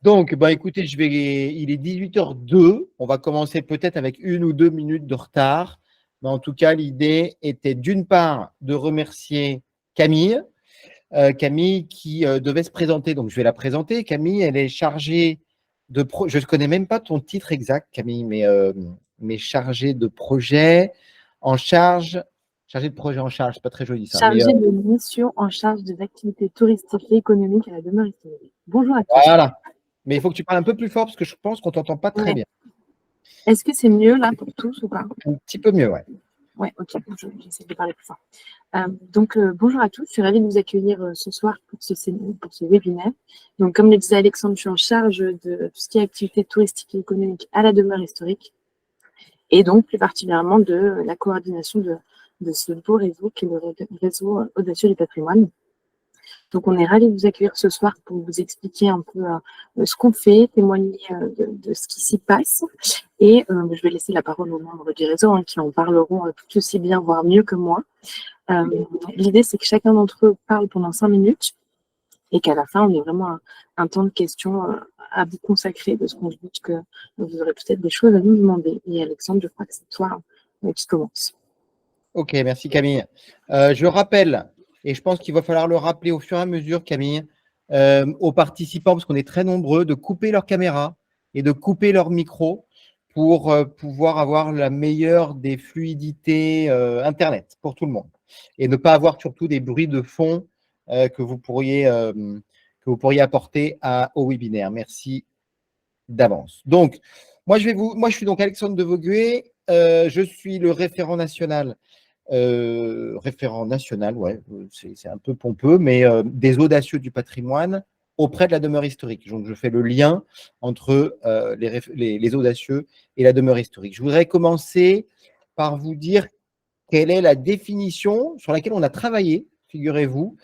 Donc, écoutez, il est 18h02. On va commencer peut-être avec 1 ou 2 minutes de retard. Mais en tout cas, l'idée était d'une part de remercier Camille. Camille qui devait se présenter. Donc, je vais la présenter. Camille, elle est chargée de je ne connais même pas ton titre exact, Camille, mais chargée de projet en charge. Chargée de projet en charge, c'est pas très joli ça. Chargée de mission en charge des activités touristiques et économiques à la demeure historique. Bonjour à tous. Voilà. Mais il faut que tu parles un peu plus fort parce que je pense qu'on ne t'entend pas très bien. Est-ce que c'est mieux là pour tous ou pas? Un petit peu mieux, ouais. Ouais, ok, j'essaie de parler plus fort. Bonjour à tous, je suis ravie de vous accueillir ce soir pour ce webinaire. Donc, comme le disait Alexandre, je suis en charge de tout ce qui est activités touristiques et économiques à la demeure historique, et donc plus particulièrement de la coordination de ce beau réseau qui est le réseau Audacieux du patrimoine. Donc, on est ravis de vous accueillir ce soir pour vous expliquer un peu ce qu'on fait, témoigner de ce qui s'y passe. Et je vais laisser la parole aux membres du réseau qui en parleront tout aussi bien, voire mieux que moi. L'idée, c'est que chacun d'entre eux parle pendant 5 minutes et qu'à la fin, on ait vraiment un temps de questions à vous consacrer parce qu'on se doute que vous aurez peut-être des choses à nous demander. Et Alexandre, je crois que c'est toi qui commence. Ok, merci Camille. Je rappelle, et je pense qu'il va falloir le rappeler au fur et à mesure, Camille, aux participants, parce qu'on est très nombreux, de couper leur caméra et de couper leur micro pour pouvoir avoir la meilleure des fluidités Internet pour tout le monde. Et ne pas avoir surtout des bruits de fond que vous pourriez apporter au webinaire. Merci d'avance. Donc, moi, je suis donc Alexandre de Vogüé. Je suis le référent national. Ouais, c'est un peu pompeux, mais des audacieux du patrimoine auprès de la demeure historique. Donc, je fais le lien entre les audacieux et la demeure historique. Je voudrais commencer par vous dire quelle est la définition sur laquelle on a travaillé, figurez-vous,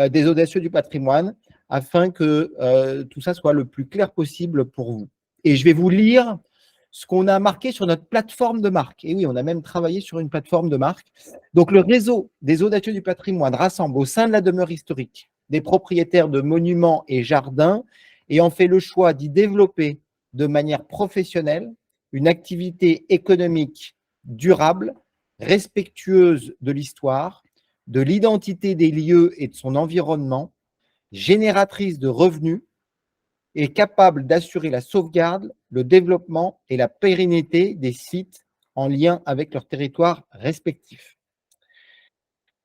des audacieux du patrimoine, afin que tout ça soit le plus clair possible pour vous. Et je vais vous lire ce qu'on a marqué sur notre plateforme de marque. Et oui, on a même travaillé sur une plateforme de marque. Donc, le réseau des audacieux du patrimoine rassemble au sein de la demeure historique des propriétaires de monuments et jardins ayant fait le choix d'y développer de manière professionnelle une activité économique durable, respectueuse de l'histoire, de l'identité des lieux et de son environnement, génératrice de revenus et capable d'assurer la sauvegarde, le développement et la pérennité des sites en lien avec leurs territoires respectifs.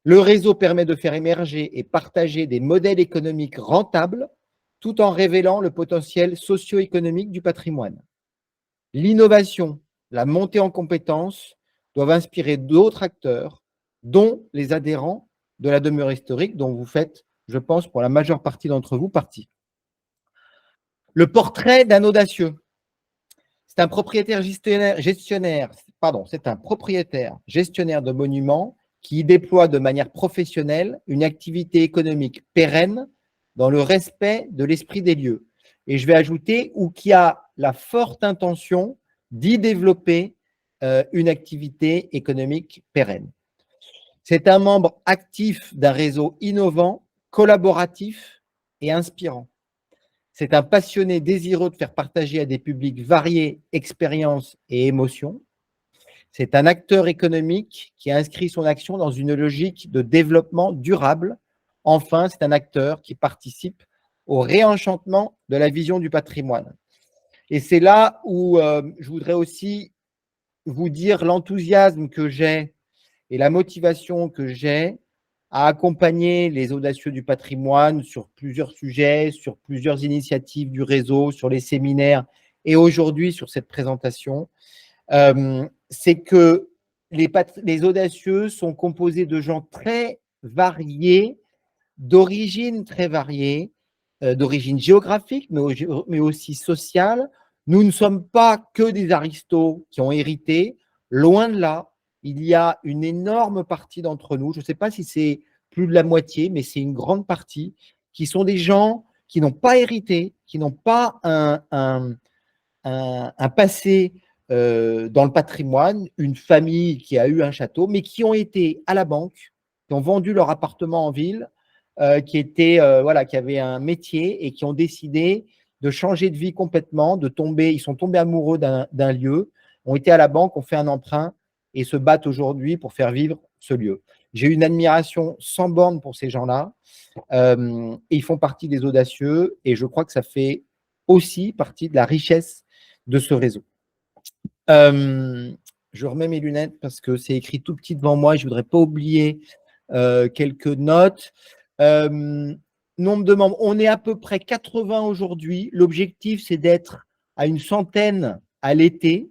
Le réseau permet de faire émerger et partager des modèles économiques rentables tout en révélant le potentiel socio-économique du patrimoine. L'innovation, la montée en compétences doivent inspirer d'autres acteurs, dont les adhérents de la demeure historique, dont vous faites, je pense, pour la majeure partie d'entre vous, partie. Le portrait d'un audacieux. C'est un propriétaire gestionnaire de monuments qui déploie de manière professionnelle une activité économique pérenne dans le respect de l'esprit des lieux. Et je vais ajouter, ou qui a la forte intention d'y développer une activité économique pérenne. C'est un membre actif d'un réseau innovant, collaboratif et inspirant. C'est un passionné désireux de faire partager à des publics variés expériences et émotions. C'est un acteur économique qui a inscrit son action dans une logique de développement durable. Enfin, c'est un acteur qui participe au réenchantement de la vision du patrimoine. Et c'est là où je voudrais aussi vous dire l'enthousiasme que j'ai et la motivation que j'ai à accompagner les audacieux du patrimoine sur plusieurs sujets, sur plusieurs initiatives du réseau, sur les séminaires et aujourd'hui sur cette présentation. C'est que les audacieux sont composés de gens très variés, d'origine très variée, d'origine géographique, mais aussi sociale. Nous ne sommes pas que des aristos qui ont hérité, loin de là. Il y a une énorme partie d'entre nous, je ne sais pas si c'est plus de la moitié, mais c'est une grande partie, qui sont des gens qui n'ont pas hérité, qui n'ont pas un passé dans le patrimoine, une famille qui a eu un château, mais qui ont été à la banque, qui ont vendu leur appartement en ville, qui avaient un métier et qui ont décidé de changer de vie complètement, ils sont tombés amoureux d'un lieu, ont été à la banque, ont fait un emprunt et se battent aujourd'hui pour faire vivre ce lieu. J'ai une admiration sans borne pour ces gens-là. Ils font partie des audacieux et je crois que ça fait aussi partie de la richesse de ce réseau. Je remets mes lunettes parce que c'est écrit tout petit devant moi et je ne voudrais pas oublier quelques notes. Nombre de membres, on est à peu près 80 aujourd'hui. L'objectif, c'est d'être à une centaine à l'été.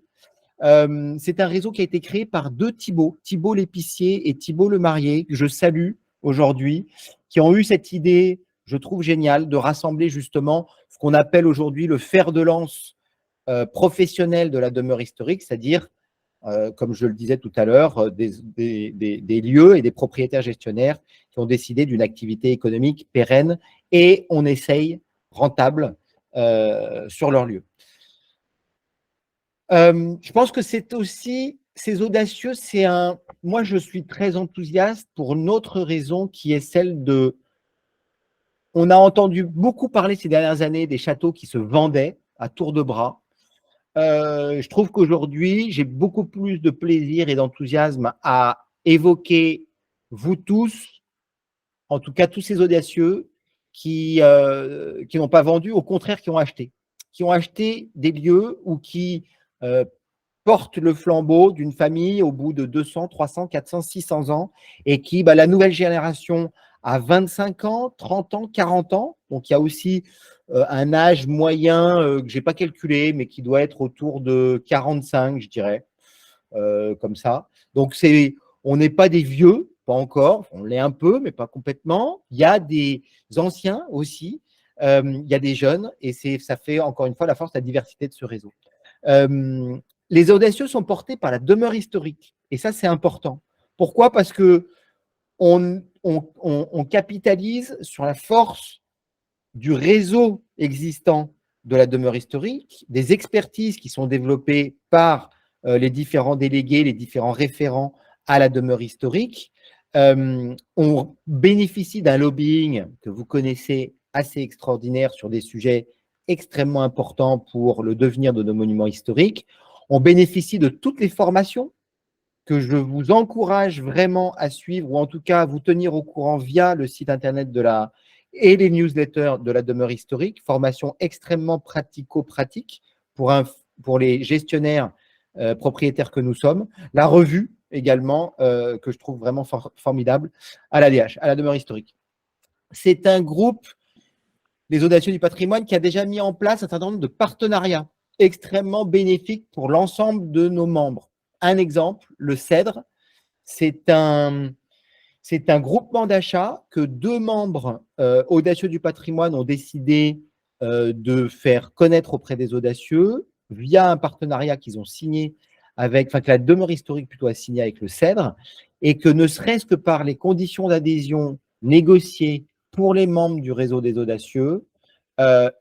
C'est un réseau qui a été créé par deux Thibault l'épicier et Thibault le marié, que je salue aujourd'hui, qui ont eu cette idée, je trouve géniale, de rassembler justement ce qu'on appelle aujourd'hui le fer de lance professionnel de la demeure historique, c'est-à-dire, comme je le disais tout à l'heure, des lieux et des propriétaires gestionnaires qui ont décidé d'une activité économique pérenne et on essaye rentable sur leur lieu. Je pense que c'est aussi, ces audacieux, moi je suis très enthousiaste pour une autre raison qui est celle de, on a entendu beaucoup parler ces dernières années des châteaux qui se vendaient à tour de bras. Je trouve qu'aujourd'hui, j'ai beaucoup plus de plaisir et d'enthousiasme à évoquer vous tous, en tout cas tous ces audacieux qui n'ont pas vendu, au contraire qui ont acheté des lieux ou qui portent le flambeau d'une famille au bout de 200, 300, 400, 600 ans et qui, la nouvelle génération a 25 ans, 30 ans, 40 ans. Donc, il y a aussi un âge moyen que je n'ai pas calculé, mais qui doit être autour de 45, je dirais, comme ça. Donc, on n'est pas des vieux, pas encore. On l'est un peu, mais pas complètement. Il y a des anciens aussi. Il y a des jeunes et ça fait encore une fois la force, la diversité de ce réseau. Les audacieux sont portés par la demeure historique et ça, c'est important. Pourquoi? Parce que on capitalise sur la force du réseau existant de la demeure historique, des expertises qui sont développées par les différents délégués, les différents référents à la demeure historique. On bénéficie d'un lobbying que vous connaissez assez extraordinaire sur des sujets extrêmement importants pour le devenir de nos monuments historiques. On bénéficie de toutes les formations que je vous encourage vraiment à suivre ou en tout cas à vous tenir au courant via le site internet et les newsletters de la demeure historique, formation extrêmement pratico-pratique pour les gestionnaires propriétaires que nous sommes. La revue également, que je trouve vraiment formidable, à l'ADH, à la demeure historique. C'est un groupe, les audacieux du patrimoine, qui a déjà mis en place un certain nombre de partenariats extrêmement bénéfiques pour l'ensemble de nos membres. Un exemple, le CEDRE, c'est un groupement d'achat que deux membres audacieux du patrimoine ont décidé de faire connaître auprès des audacieux via un partenariat qu'ils ont signé que la demeure historique plutôt a signé avec le CEDRE, et que ne serait-ce que par les conditions d'adhésion négociées pour les membres du réseau des audacieux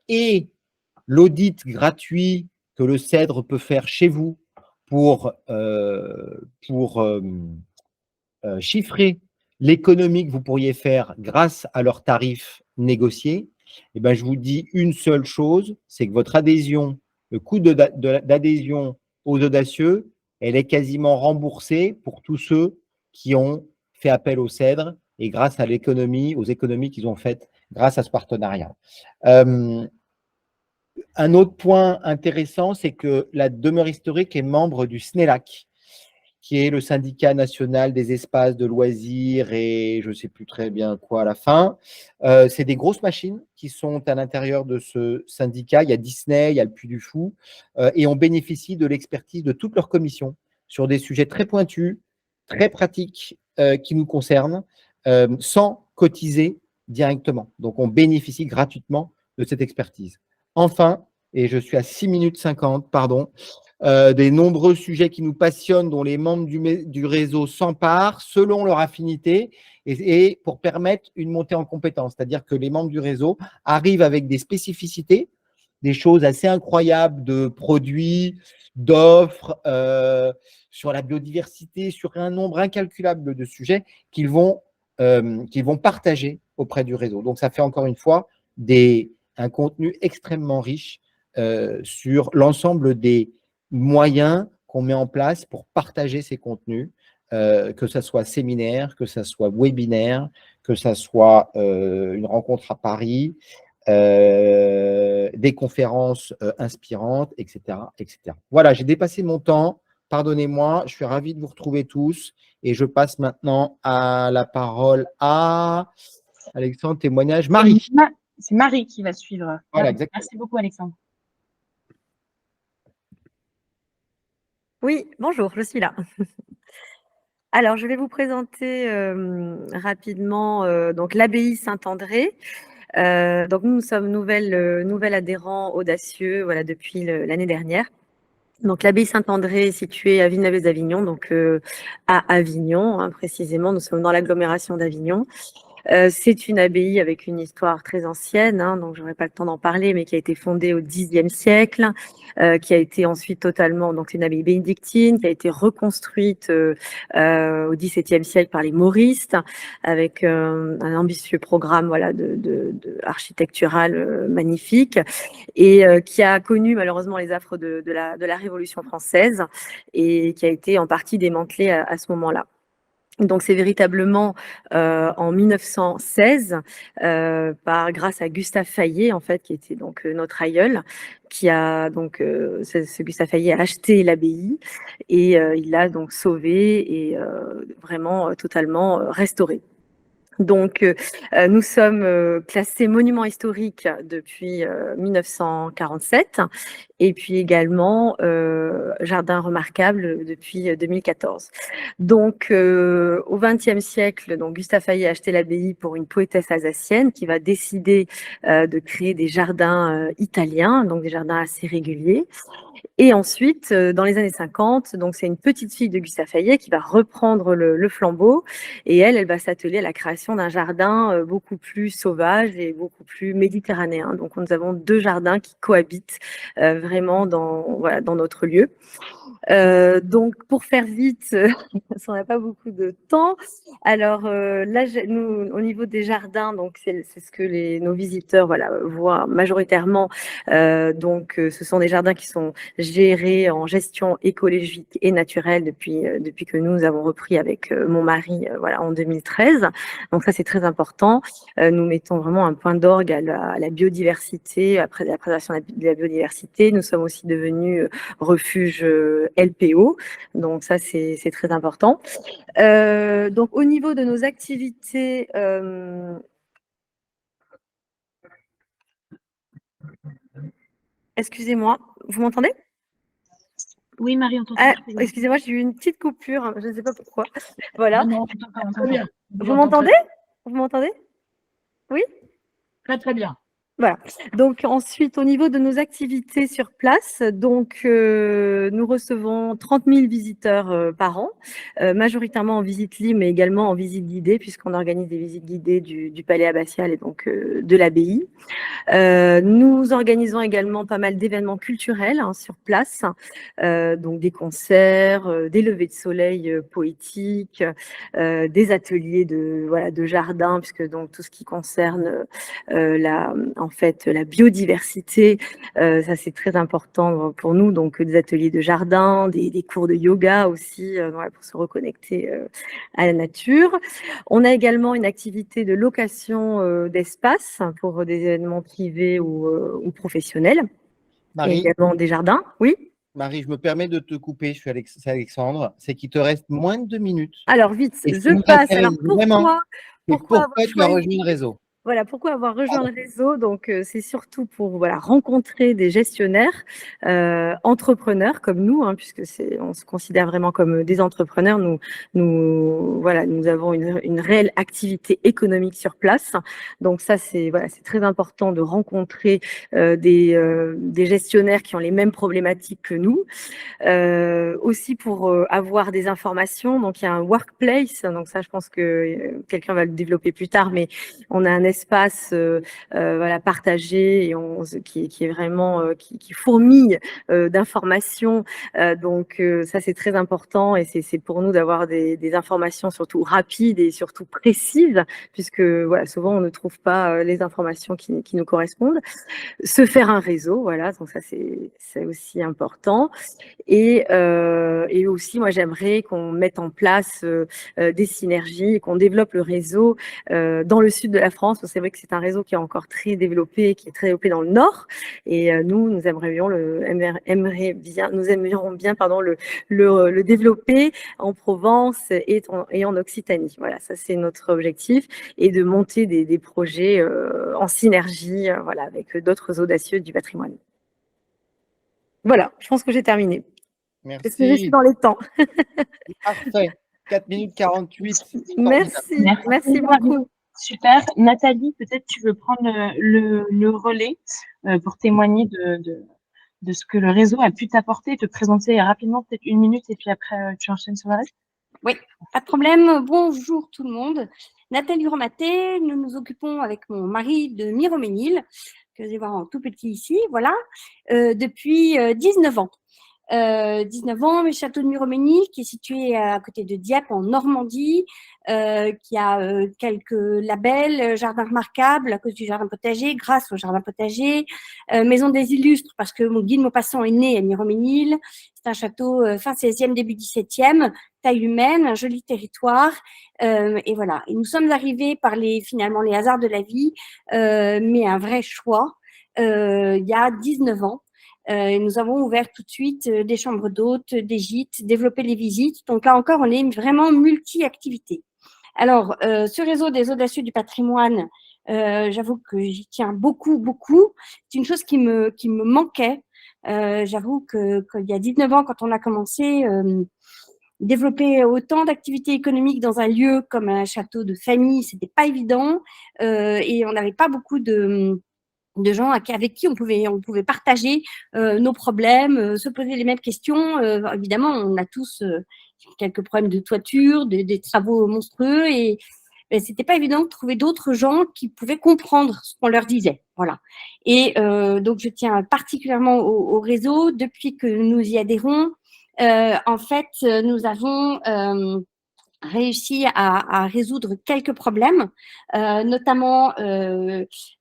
et l'audit gratuit que le CEDRE peut faire chez vous pour chiffrer l'économie que vous pourriez faire grâce à leurs tarifs négociés, je vous dis une seule chose, c'est que votre adhésion, le coût d'adhésion aux audacieux, elle est quasiment remboursée pour tous ceux qui ont fait appel au CEDRE et grâce à aux économies qu'ils ont faites grâce à ce partenariat. Un autre point intéressant, c'est que la demeure historique est membre du SNELAC, qui est le syndicat national des espaces de loisirs et je ne sais plus très bien quoi à la fin. C'est des grosses machines qui sont à l'intérieur de ce syndicat. Il y a Disney, il y a le Puy du Fou, et on bénéficie de l'expertise de toutes leurs commissions sur des sujets très pointus, très pratiques, qui nous concernent, sans cotiser directement. Donc, on bénéficie gratuitement de cette expertise. Enfin, et je suis à 6 minutes 50, pardon, des nombreux sujets qui nous passionnent, dont les membres du réseau s'emparent selon leur affinité et pour permettre une montée en compétence. C'est-à-dire que les membres du réseau arrivent avec des spécificités, des choses assez incroyables de produits, d'offres, sur la biodiversité, sur un nombre incalculable de sujets qu'ils vont partager auprès du réseau. Donc, ça fait encore une fois un contenu extrêmement riche sur l'ensemble des moyens qu'on met en place pour partager ces contenus, que ce soit séminaire, que ce soit webinaire, que ce soit une rencontre à Paris, des conférences inspirantes, etc., etc. Voilà, j'ai dépassé mon temps. Pardonnez-moi, je suis ravi de vous retrouver tous et je passe maintenant à la parole à Alexandre, témoignage. Marie. C'est Marie qui va suivre. Voilà, Marie. Merci beaucoup, Alexandre. Oui, bonjour, je suis là. Alors, je vais vous présenter rapidement donc l'abbaye Saint-André. Donc, nous sommes nouvel adhérent audacieux voilà, depuis l'année dernière. Donc, l'abbaye Saint-André est située à Villeneuve-d'Avignon, donc à Avignon, hein, précisément. Nous sommes dans l'agglomération d'Avignon. C'est une abbaye avec une histoire très ancienne, hein, donc j'aurai pas le temps d'en parler, mais qui a été fondée au Xe siècle, qui a été ensuite totalement, donc c'est une abbaye bénédictine, qui a été reconstruite au XVIIe siècle par les Mauristes, avec un ambitieux programme voilà de architectural magnifique, et qui a connu malheureusement les affres de la Révolution française et qui a été en partie démantelée à ce moment-là. Donc c'est véritablement en 1916, grâce à Gustave Fayet en fait, qui était donc notre aïeul, qui a donc ce Gustave Fayet a acheté l'abbaye et il l'a donc sauvé et vraiment totalement restauré. Donc, nous sommes classés monuments historiques depuis 1947 et puis également jardin remarquable depuis 2014. Donc, au XXe siècle, donc Gustave Fayet a acheté l'abbaye pour une poétesse alsacienne qui va décider de créer des jardins italiens, donc des jardins assez réguliers. Et ensuite, dans les années 50, donc c'est une petite fille de Gustave Fayet qui va reprendre le flambeau et elle va s'atteler à la création d'un jardin beaucoup plus sauvage et beaucoup plus méditerranéen. Donc nous avons deux jardins qui cohabitent vraiment dans notre lieu. Donc pour faire vite, on n'a pas beaucoup de temps. Alors là, nous, au niveau des jardins, donc c'est ce que nos visiteurs voient majoritairement. Donc ce sont des jardins qui sont gérés en gestion écologique et naturelle depuis que nous avons repris avec mon mari en 2013. Donc ça c'est très important. Nous mettons vraiment un point d'orgue à la biodiversité, après la préservation de la biodiversité. Nous sommes aussi devenus refuge LPO, donc ça c'est très important. Donc au niveau de nos activités, excusez-moi, vous m'entendez? Oui, Marie, on t'entend. Excusez-moi, j'ai eu une petite coupure, je ne sais pas pourquoi. Voilà. Non, on t'entend bien. Vous m'entendez? Vous m'entendez? Oui? Très, très bien. Voilà. Donc ensuite, au niveau de nos activités sur place, donc nous recevons 30 000 visiteurs par an, majoritairement en visite libre, mais également en visite guidée, puisqu'on organise des visites guidées du palais abbatial et donc de l'abbaye. Nous organisons également pas mal d'événements culturels sur place, donc des concerts, des levées de soleil poétiques, des ateliers de jardin, puisque donc tout ce qui concerne la biodiversité, ça c'est très important pour nous, donc des ateliers de jardin, des cours de yoga aussi, pour se reconnecter à la nature. On a également une activité de location d'espace pour des événements privés ou professionnels. Marie, et également des jardins, oui. Marie, je me permets de te couper, je suis c'est Alexandre, c'est qu'il te reste moins de 2 minutes. Alors vite, Et je passe. Alors pourquoi tu as rejoint le réseau? Voilà, pourquoi avoir rejoint le réseau? Donc, c'est surtout pour rencontrer des gestionnaires, entrepreneurs comme nous, hein, puisque on se considère vraiment comme des entrepreneurs. Nous avons une réelle activité économique sur place. Donc ça, c'est très important de rencontrer des gestionnaires qui ont les mêmes problématiques que nous. Aussi pour avoir des informations. Donc il y a un workplace. Donc ça, je pense que quelqu'un va le développer plus tard, mais on a un espace voilà, partagé et qui est vraiment qui fourmille d'informations. Donc ça c'est très important et c'est pour nous d'avoir des informations surtout rapides et surtout précises, puisque voilà, souvent on ne trouve pas les informations qui nous correspondent. Se faire un réseau, voilà, donc ça c'est aussi important. Et aussi, moi, j'aimerais qu'on mette en place des synergies, qu'on développe le réseau dans le sud de la France. C'est vrai que c'est un réseau qui est encore très développé, qui est très développé dans le nord. Et nous aimerions bien, pardon, le développer en Provence et en Occitanie. Voilà, ça c'est notre objectif, et de monter des projets en synergie, voilà, avec d'autres audacieux du patrimoine. Voilà, je pense que j'ai terminé. Est-ce que je suis Merci. dans les temps? Parfait. 4 minutes 48. Merci, merci beaucoup. Super. Nathalie, peut-être tu veux prendre le relais pour témoigner de ce que le réseau a pu t'apporter, te présenter rapidement, peut-être 1 minute, et puis après tu enchaînes sur le reste. Oui, pas de problème. Bonjour tout le monde. Nathalie Romaté, nous nous occupons avec mon mari de Miroménil, que vous allez voir en tout petit ici, voilà, depuis 19 ans. 19 ans, le château de Miroménil, qui est situé à côté de Dieppe, en Normandie, qui a quelques labels, jardin remarquable à cause du jardin potager, grâce au jardin potager, maison des illustres, parce que mon guide Maupassant est né à Miroménil. C'est un château fin 16e, début 17e, taille humaine, un joli territoire, et voilà. Et nous sommes arrivés par finalement les hasards de la vie, mais un vrai choix, il y a 19 ans. Et nous avons ouvert tout de suite des chambres d'hôtes, des gîtes, développé les visites. Donc là encore, on est vraiment multi-activité. Alors, ce réseau des audacieux du patrimoine, j'avoue que j'y tiens beaucoup, beaucoup. C'est une chose qui me manquait. J'avoue qu'il y a 19 ans, quand on a commencé, développer autant d'activités économiques dans un lieu comme un château de famille, c'était pas évident. Et on n'avait pas beaucoup de gens avec qui on pouvait partager nos problèmes, se poser les mêmes questions. Évidemment, on a tous quelques problèmes de toiture, des travaux monstrueux, et c'était pas évident de trouver d'autres gens qui pouvaient comprendre ce qu'on leur disait. Voilà. Et donc, je tiens particulièrement au réseau. Depuis que nous y adhérons, en fait, nous avons réussi à résoudre quelques problèmes, notamment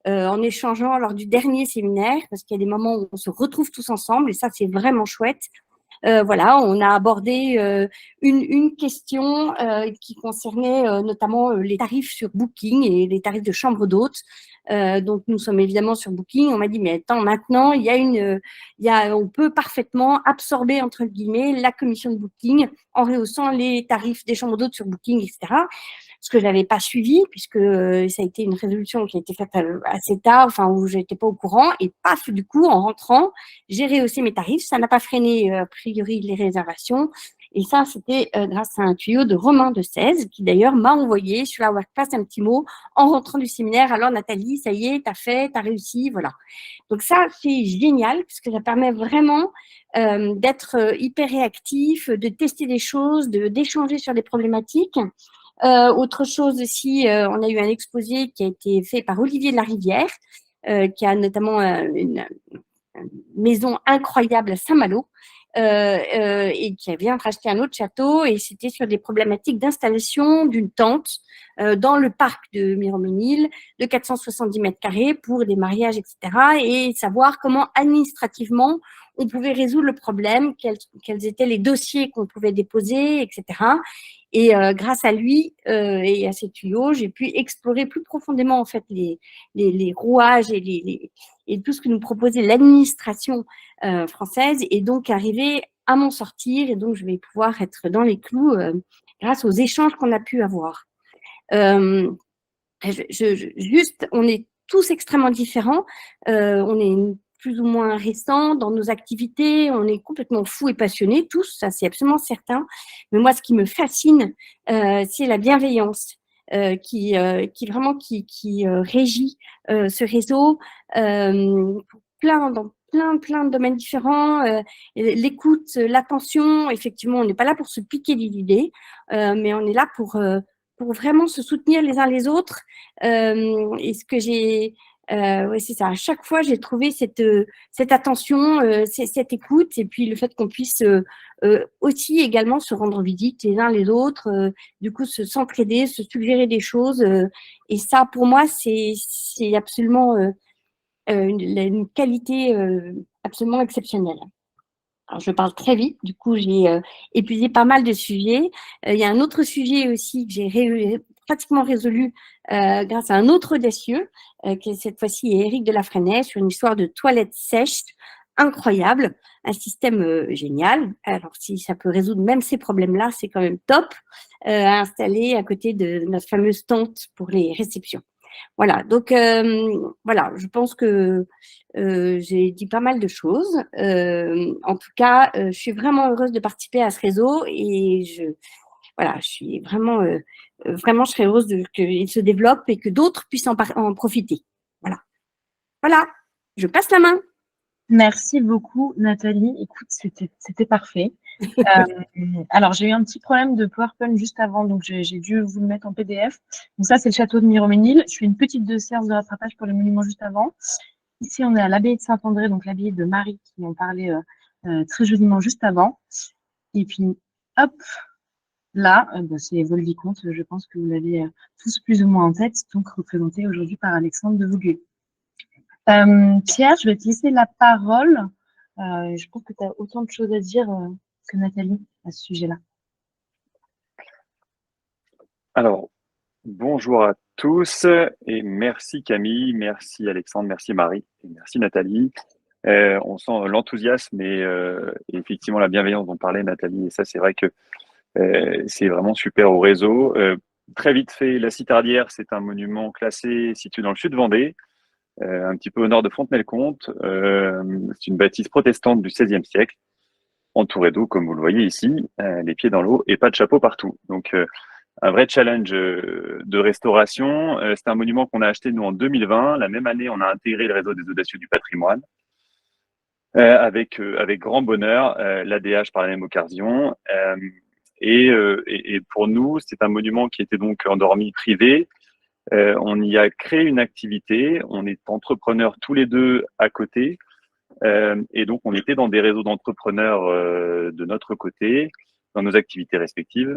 en échangeant lors du dernier séminaire, parce qu'il y a des moments où on se retrouve tous ensemble, et ça, c'est vraiment chouette. Voilà, on a abordé une question qui concernait notamment les tarifs sur Booking et les tarifs de chambre d'hôtes. Donc, nous sommes évidemment sur Booking. On m'a dit, mais attends, maintenant, on peut parfaitement absorber, entre guillemets, la commission de Booking en rehaussant les tarifs des chambres d'hôtes sur Booking, etc. Ce que je n'avais pas suivi, puisque ça a été une résolution qui a été faite assez tard, enfin, où je n'étais pas au courant. Et paf, du coup, en rentrant, j'ai rehaussé mes tarifs. Ça n'a pas freiné, a priori, les réservations. Et ça, c'était grâce à un tuyau de Romain de 16, qui d'ailleurs m'a envoyé sur la WordPress un petit mot en rentrant du séminaire. Alors, Nathalie, ça y est, t'as réussi, voilà. Donc ça, c'est génial, puisque ça permet vraiment d'être hyper réactif, de tester des choses, d'échanger sur des problématiques. Autre chose aussi, on a eu un exposé qui a été fait par Olivier de la Rivière, qui a notamment une maison incroyable à Saint-Malo, et qui vient de racheter un autre château, et c'était sur des problématiques d'installation d'une tente dans le parc de Miroménil de 470 mètres carrés pour des mariages, etc. Et savoir comment administrativement on pouvait résoudre le problème, quels étaient les dossiers qu'on pouvait déposer, etc. Et grâce à lui et à ses tuyaux, j'ai pu explorer plus profondément en fait les rouages et tout ce que nous proposait l'administration française, et donc arriver à m'en sortir. Et donc, je vais pouvoir être dans les clous grâce aux échanges qu'on a pu avoir. Juste, on est tous extrêmement différents. On est plus ou moins récents dans nos activités. On est complètement fous et passionnés, tous, ça c'est absolument certain. Mais moi, ce qui me fascine, c'est la bienveillance qui vraiment régit ce réseau dans plein de domaines différents. L'écoute, l'attention, effectivement, on n'est pas là pour se piquer des idées, mais on est là pour pour vraiment se soutenir les uns les autres. Et ce que j'ai, ouais, c'est ça. À chaque fois, j'ai trouvé cette attention, cette écoute, et puis le fait qu'on puisse aussi également se rendre visite les uns les autres, du coup s'entraider, se suggérer des choses. Et ça, pour moi, c'est absolument une qualité absolument exceptionnelle. Alors, je parle très vite, du coup, j'ai épuisé pas mal de sujets. Il y a un autre sujet aussi que j'ai pratiquement résolu grâce à un autre audacieux, qui cette fois-ci est Éric de la Fresnaye, sur une histoire de toilettes sèches incroyable, un système génial. Alors, si ça peut résoudre même ces problèmes-là, c'est quand même top, à installer à côté de notre fameuse tente pour les réceptions. Voilà, donc voilà, je pense que j'ai dit pas mal de choses. En tout cas, je suis vraiment heureuse de participer à ce réseau et voilà, je suis vraiment, vraiment, je serais heureuse qu'il se développe et que d'autres puissent en profiter. Voilà. Voilà, je passe la main. Merci beaucoup, Nathalie. Écoute, c'était parfait. Alors, j'ai eu un petit problème de PowerPoint juste avant, donc j'ai dû vous le mettre en PDF. Donc ça, c'est le château de Miroménil. Je fais une petite séance de rattrapage pour les monuments juste avant. Ici, on est à l'abbaye de Saint-André, donc l'abbaye de Marie, qui en parlait très joliment juste avant. Et puis, hop, là, c'est Vaux-le-Vicomte. Je pense que vous l'avez tous plus ou moins en tête, donc représenté aujourd'hui par Alexandre de Vougueux. Pierre, je vais te laisser la parole. Je pense que tu as autant de choses à dire que Nathalie à ce sujet-là. Alors, bonjour à tous et merci Camille, merci Alexandre, merci Marie et merci Nathalie. On sent l'enthousiasme et effectivement la bienveillance dont parlait Nathalie, et ça c'est vrai que c'est vraiment super au réseau. Très vite fait, la Citardière, c'est un monument classé situé dans le sud de Vendée, un petit peu au nord de Fontenay-le-Comte. C'est une bâtisse protestante du XVIe siècle, entourée d'eau comme vous le voyez ici, les pieds dans l'eau et pas de chapeau partout. Donc un vrai challenge de restauration. C'est un monument qu'on a acheté nous en 2020. La même année, on a intégré le réseau des audacieux du patrimoine avec grand bonheur, l'ADH par la même occasion. Et pour nous, c'est un monument qui était donc endormi privé. On y a créé une activité. On est entrepreneurs tous les deux à côté. Et donc, on était dans des réseaux d'entrepreneurs de notre côté, dans nos activités respectives.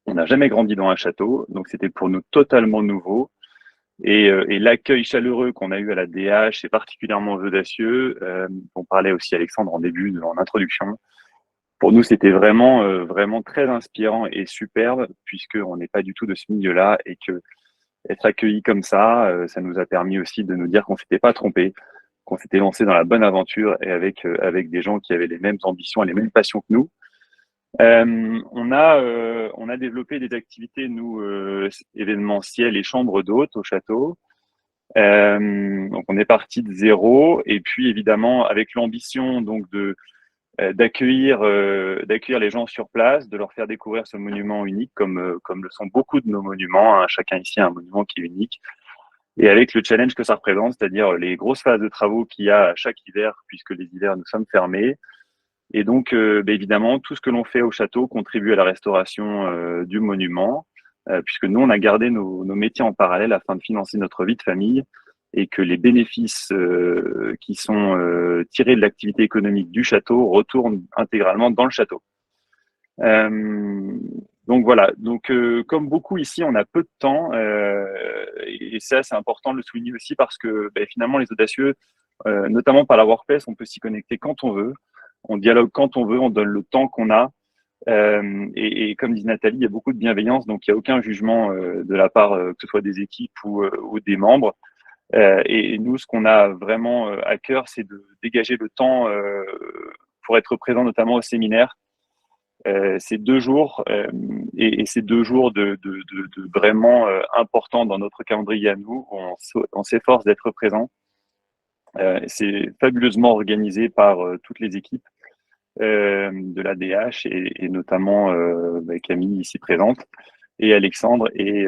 On n'a jamais grandi dans un château, donc c'était pour nous totalement nouveau. Et l'accueil chaleureux qu'on a eu à la DH, et particulièrement aux audacieux, on parlait aussi Alexandre en début, en introduction. Pour nous, c'était vraiment, vraiment très inspirant et superbe, puisqu'on n'est pas du tout de ce milieu-là et que être accueilli comme ça, ça nous a permis aussi de nous dire qu'on s'était pas trompé, qu'on s'était lancé dans la bonne aventure et avec des gens qui avaient les mêmes ambitions et les mêmes passions que nous. On a développé des activités, nous, événementielles et chambres d'hôtes au château. Donc on est parti de zéro, et puis évidemment avec l'ambition donc d'accueillir les gens sur place, de leur faire découvrir ce monument unique comme le sont beaucoup de nos monuments, hein. Chacun ici a un monument qui est unique, et avec le challenge que ça représente, c'est-à-dire les grosses phases de travaux qu'il y a à chaque hiver, puisque les hivers nous sommes fermés. Et donc, évidemment, tout ce que l'on fait au château contribue à la restauration du monument, puisque nous, on a gardé nos métiers en parallèle afin de financer notre vie de famille, et que les bénéfices qui sont tirés de l'activité économique du château retournent intégralement dans le château. Donc voilà, donc comme beaucoup ici, on a peu de temps, et ça, c'est important de le souligner aussi parce que finalement, les audacieux, notamment par la WordPress, on peut s'y connecter quand on veut. On dialogue quand on veut, on donne le temps qu'on a. Et comme dit Nathalie, il y a beaucoup de bienveillance, donc il n'y a aucun jugement de la part, que ce soit des équipes ou des membres. Et nous, ce qu'on a vraiment à cœur, c'est de dégager le temps pour être présent notamment au séminaire. C'est 2 jours, et c'est 2 jours de vraiment importants dans notre calendrier à nous. On s'efforce d'être présent. C'est fabuleusement organisé par toutes les équipes de l'ADH et notamment Camille ici présente et Alexandre, et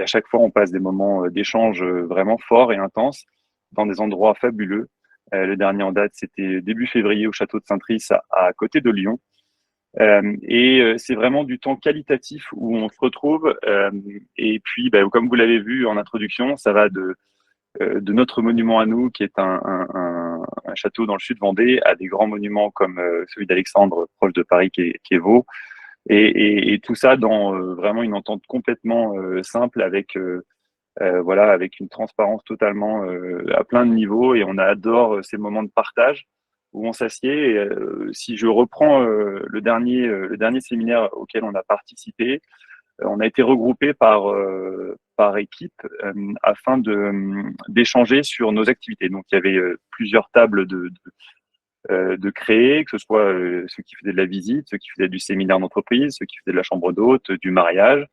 à chaque fois on passe des moments d'échange vraiment forts et intenses dans des endroits fabuleux. Le dernier en date, c'était début février au château de Saint-Trice à côté de Lyon, C'est vraiment du temps qualitatif où on se retrouve. Et puis, comme vous l'avez vu en introduction, ça va de notre monument à nous, qui est un château dans le sud Vendée, à des grands monuments comme celui d'Alexandre, proche de Paris, qui est Vaux. Et tout ça dans vraiment une entente complètement simple avec avec une transparence totalement à plein de niveaux. Et on adore ces moments de partage où on s'assied. Et si je reprends le dernier séminaire auquel on a participé, on a été regroupés par équipe afin d'échanger sur nos activités. Donc il y avait plusieurs tables de créer, que ce soit ceux qui faisaient de la visite, ceux qui faisaient du séminaire d'entreprise, ceux qui faisaient de la chambre d'hôte, du mariage.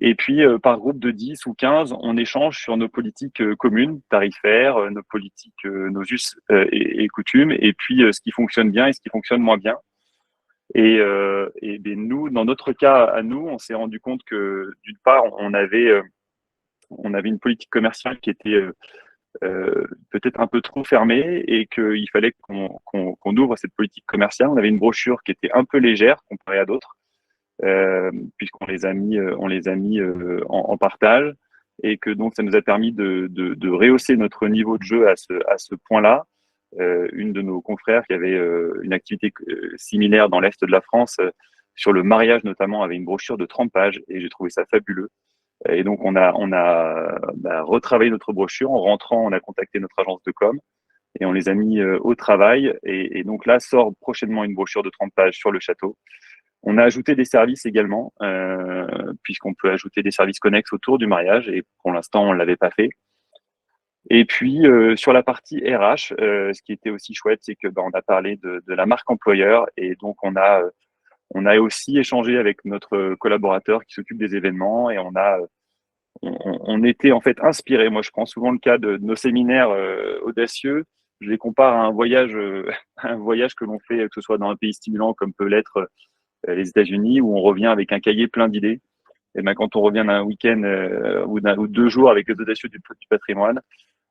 Et puis, par groupe de 10 ou 15, on échange sur nos politiques communes, tarifaires, nos politiques, nos us et coutumes, et puis ce qui fonctionne bien et ce qui fonctionne moins bien. Et nous, dans notre cas, à nous, on s'est rendu compte que, d'une part, on avait une politique commerciale qui était peut-être un peu trop fermée et qu'il fallait qu'on ouvre cette politique commerciale. On avait une brochure qui était un peu légère comparée à d'autres. Puisqu'on les a mis, en partage, et que donc ça nous a permis de rehausser notre niveau de jeu à ce point-là. Une de nos confrères qui avait une activité similaire dans l'Est de la France, sur le mariage notamment, avait une brochure de 30 pages, et j'ai trouvé ça fabuleux. Et donc on a retravaillé notre brochure. En rentrant, on a contacté notre agence de com et on les a mis au travail. Et donc là sort prochainement une brochure de 30 pages sur le château. On a ajouté des services également, puisqu'on peut ajouter des services connexes autour du mariage, et pour l'instant, on ne l'avait pas fait. Et puis, sur la partie RH, ce qui était aussi chouette, c'est que on a parlé de la marque employeur, et donc on a aussi échangé avec notre collaborateur qui s'occupe des événements, et on était en fait inspirés. Moi, je prends souvent le cas de nos séminaires audacieux. Je les compare à un voyage que l'on fait, que ce soit dans un pays stimulant comme peut l'être les États-Unis, où on revient avec un cahier plein d'idées. Et quand on revient d'un week-end ou 2 jours avec les audacieux du patrimoine,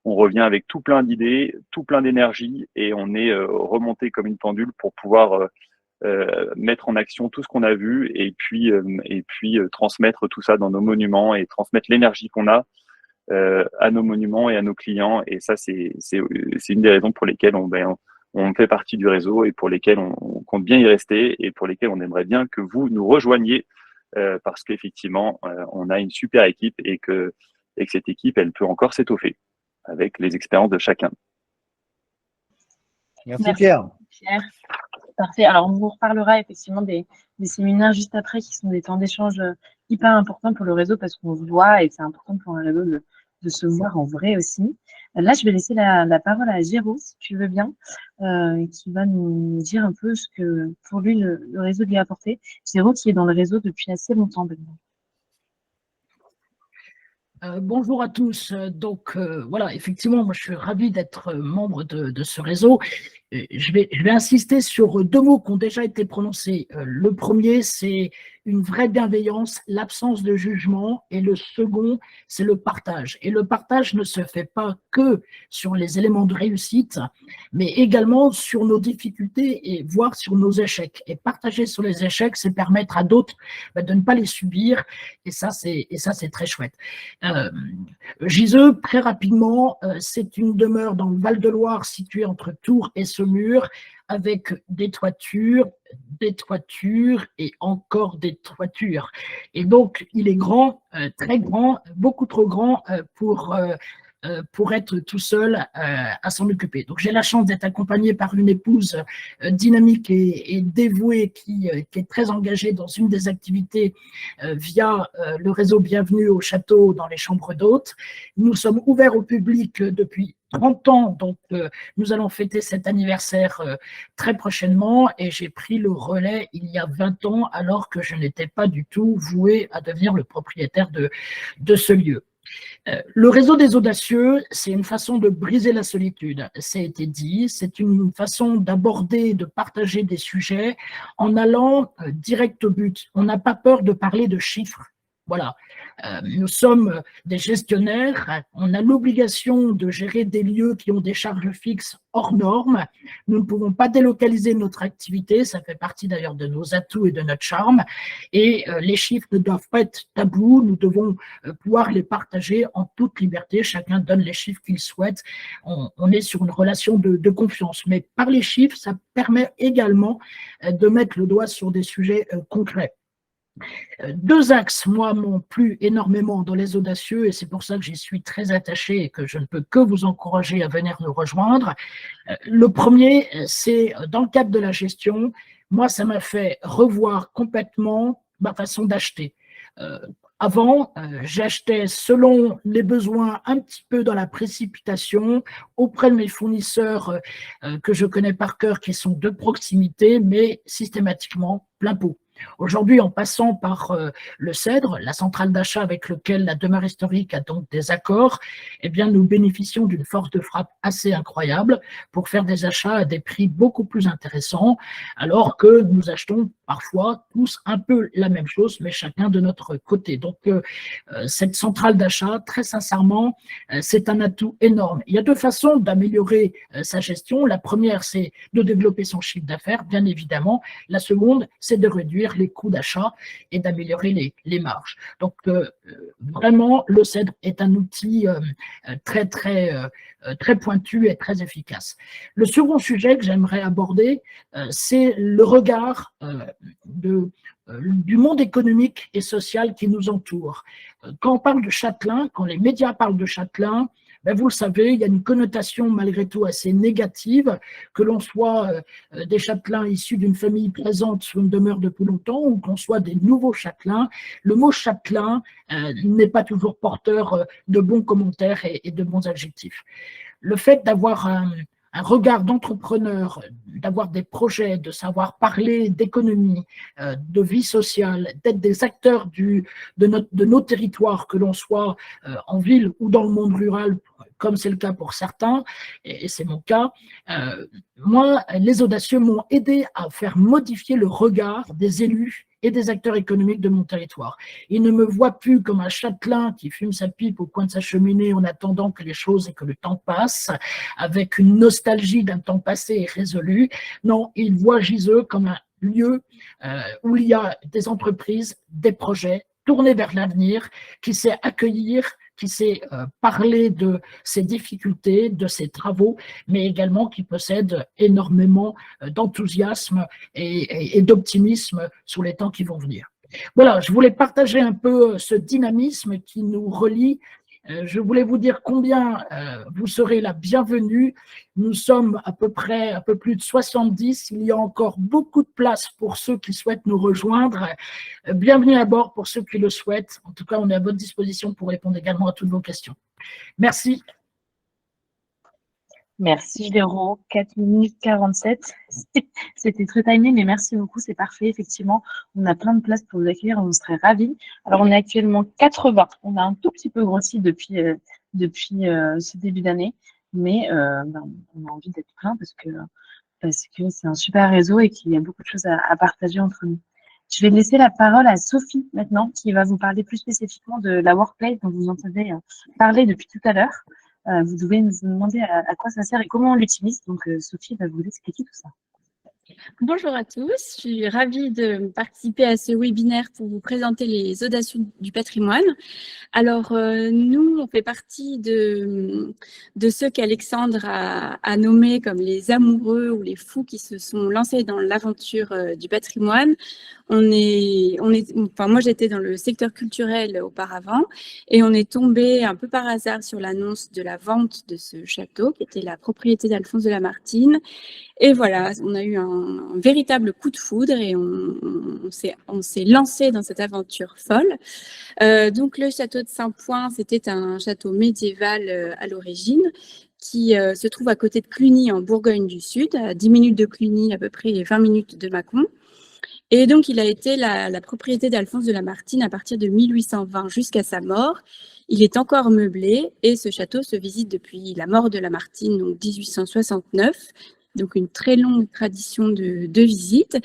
on revient avec tout plein d'idées, tout plein d'énergie, et on est remonté comme une pendule pour pouvoir mettre en action tout ce qu'on a vu, et puis transmettre tout ça dans nos monuments, et transmettre l'énergie qu'on a à nos monuments et à nos clients. Et ça, c'est une des raisons pour lesquelles on fait partie du réseau, et pour lesquels on compte bien y rester, et pour lesquels on aimerait bien que vous nous rejoigniez, parce qu'effectivement, on a une super équipe, et que cette équipe, elle peut encore s'étoffer avec les expériences de chacun. Merci Pierre. Parfait. Alors, on vous reparlera effectivement des séminaires juste après, qui sont des temps d'échange hyper importants pour le réseau, parce qu'on se voit, et c'est important pour le réseau de se voir en vrai aussi. Là, je vais laisser la parole à Géraud, si tu veux bien, qui va nous dire un peu ce que, pour lui, le réseau lui a apporté. Géraud, qui est dans le réseau depuis assez longtemps maintenant. Bonjour à tous. Donc, voilà, effectivement, moi, je suis ravi d'être membre de ce réseau. Je vais insister sur 2 mots qui ont déjà été prononcés. Le premier, c'est une vraie bienveillance, l'absence de jugement, et le second, c'est le partage. Et le partage ne se fait pas que sur les éléments de réussite, mais également sur nos difficultés, et voire sur nos échecs. Et partager sur les échecs, c'est permettre à d'autres de ne pas les subir, et ça, c'est très chouette. Giseux, très rapidement, c'est une demeure dans le Val-de-Loire, située entre Tours et Saumur, avec des toitures et encore des toitures. Et donc, il est grand, très grand, beaucoup trop grand pour être tout seul à s'en occuper. Donc, j'ai la chance d'être accompagnée par une épouse dynamique et dévouée qui est très engagée dans une des activités via le réseau Bienvenue au Château dans les chambres d'hôtes. Nous sommes ouverts au public depuis 30 ans, donc nous allons fêter cet anniversaire très prochainement, et j'ai pris le relais il y a 20 ans, alors que je n'étais pas du tout voué à devenir le propriétaire de ce lieu. Le réseau des audacieux, c'est une façon de briser la solitude, ça a été dit, c'est une façon d'aborder, de partager des sujets en allant direct au but. On n'a pas peur de parler de chiffres. Voilà, nous sommes des gestionnaires, on a l'obligation de gérer des lieux qui ont des charges fixes hors normes. Nous ne pouvons pas délocaliser notre activité, ça fait partie d'ailleurs de nos atouts et de notre charme. Et les chiffres ne doivent pas être tabous, nous devons pouvoir les partager en toute liberté. Chacun donne les chiffres qu'il souhaite. On est sur une relation de confiance. Mais par les chiffres, ça permet également de mettre le doigt sur des sujets concrets. Deux axes, moi, m'ont plu énormément dans les audacieux et c'est pour ça que j'y suis très attaché et que je ne peux que vous encourager à venir nous rejoindre. Le premier, c'est dans le cadre de la gestion. Moi, ça m'a fait revoir complètement ma façon d'acheter. Avant, j'achetais selon les besoins, un petit peu dans la précipitation, auprès de mes fournisseurs que je connais par cœur, qui sont de proximité, mais systématiquement plein pot. Aujourd'hui, en passant par le CEDRE, la centrale d'achat avec laquelle la demeure historique a donc des accords, eh bien, nous bénéficions d'une force de frappe assez incroyable pour faire des achats à des prix beaucoup plus intéressants, alors que nous achetons parfois tous un peu la même chose, mais chacun de notre côté. Donc, cette centrale d'achat, très sincèrement, c'est un atout énorme. Il y a deux façons d'améliorer sa gestion. La première, c'est de développer son chiffre d'affaires, bien évidemment. La seconde, c'est de réduire les coûts d'achat et d'améliorer les marges. Donc, vraiment, le CEDRE est un outil très pointu et très efficace. Le second sujet que j'aimerais aborder, c'est le regard du monde économique et social qui nous entoure. Quand on parle de Châtelain, quand les médias parlent de Châtelain, ben vous le savez, il y a une connotation malgré tout assez négative, que l'on soit des châtelains issus d'une famille présente sur une demeure depuis longtemps ou qu'on soit des nouveaux châtelains. Le mot châtelain n'est pas toujours porteur de bons commentaires et de bons adjectifs. Le fait d'avoir un regard d'entrepreneur, d'avoir des projets, de savoir parler d'économie, de vie sociale, d'être des acteurs de nos territoires, que l'on soit en ville ou dans le monde rural, comme c'est le cas pour certains, et c'est mon cas. Moi, les audacieux m'ont aidé à faire modifier le regard des élus et des acteurs économiques de mon territoire. Ils ne me voient plus comme un châtelain qui fume sa pipe au coin de sa cheminée en attendant que les choses et que le temps passe, avec une nostalgie d'un temps passé et résolu. Non, ils voient Giseux comme un lieu où il y a des entreprises, des projets tournés vers l'avenir, qui sait accueillir, qui sait parler de ses difficultés, de ses travaux, mais également qui possède énormément d'enthousiasme et d'optimisme sur les temps qui vont venir. Voilà, je voulais partager un peu ce dynamisme qui nous relie. Je voulais vous dire combien vous serez la bienvenue. Nous sommes à peu près un peu plus de 70. Il y a encore beaucoup de place pour ceux qui souhaitent nous rejoindre. Bienvenue à bord pour ceux qui le souhaitent. En tout cas, on est à votre disposition pour répondre également à toutes vos questions. Merci. Merci Véro, 4 minutes 47. C'était très timé, mais merci beaucoup, c'est parfait. Effectivement, on a plein de places pour vous accueillir, on serait ravis. Alors, on est actuellement 80. On a un tout petit peu grossi depuis ce début d'année, mais on a envie d'être plein parce que c'est un super réseau et qu'il y a beaucoup de choses à partager entre nous. Je vais laisser la parole à Sophie maintenant, qui va vous parler plus spécifiquement de la workplace dont vous entendez parler depuis tout à l'heure. Vous devez nous demander à quoi ça sert et comment on l'utilise. Donc, Sophie va vous expliquer tout ça. Bonjour à tous, je suis ravie de participer à ce webinaire pour vous présenter les audacieux du patrimoine. Alors, nous, on fait partie de ceux qu'Alexandre a nommés comme les amoureux ou les fous qui se sont lancés dans l'aventure du patrimoine. Moi, j'étais dans le secteur culturel auparavant et on est tombé un peu par hasard sur l'annonce de la vente de ce château qui était la propriété d'Alphonse de Lamartine. Et voilà, on a eu un véritable coup de foudre et on s'est lancé dans cette aventure folle. Donc, le château de Saint-Point, c'était un château médiéval à l'origine qui se trouve à côté de Cluny en Bourgogne du Sud, à 10 minutes de Cluny, à peu près 20 minutes de Mâcon. Et donc, il a été la propriété d'Alphonse de Lamartine à partir de 1820 jusqu'à sa mort. Il est encore meublé et ce château se visite depuis la mort de Lamartine, donc 1869. donc une très longue tradition de visite.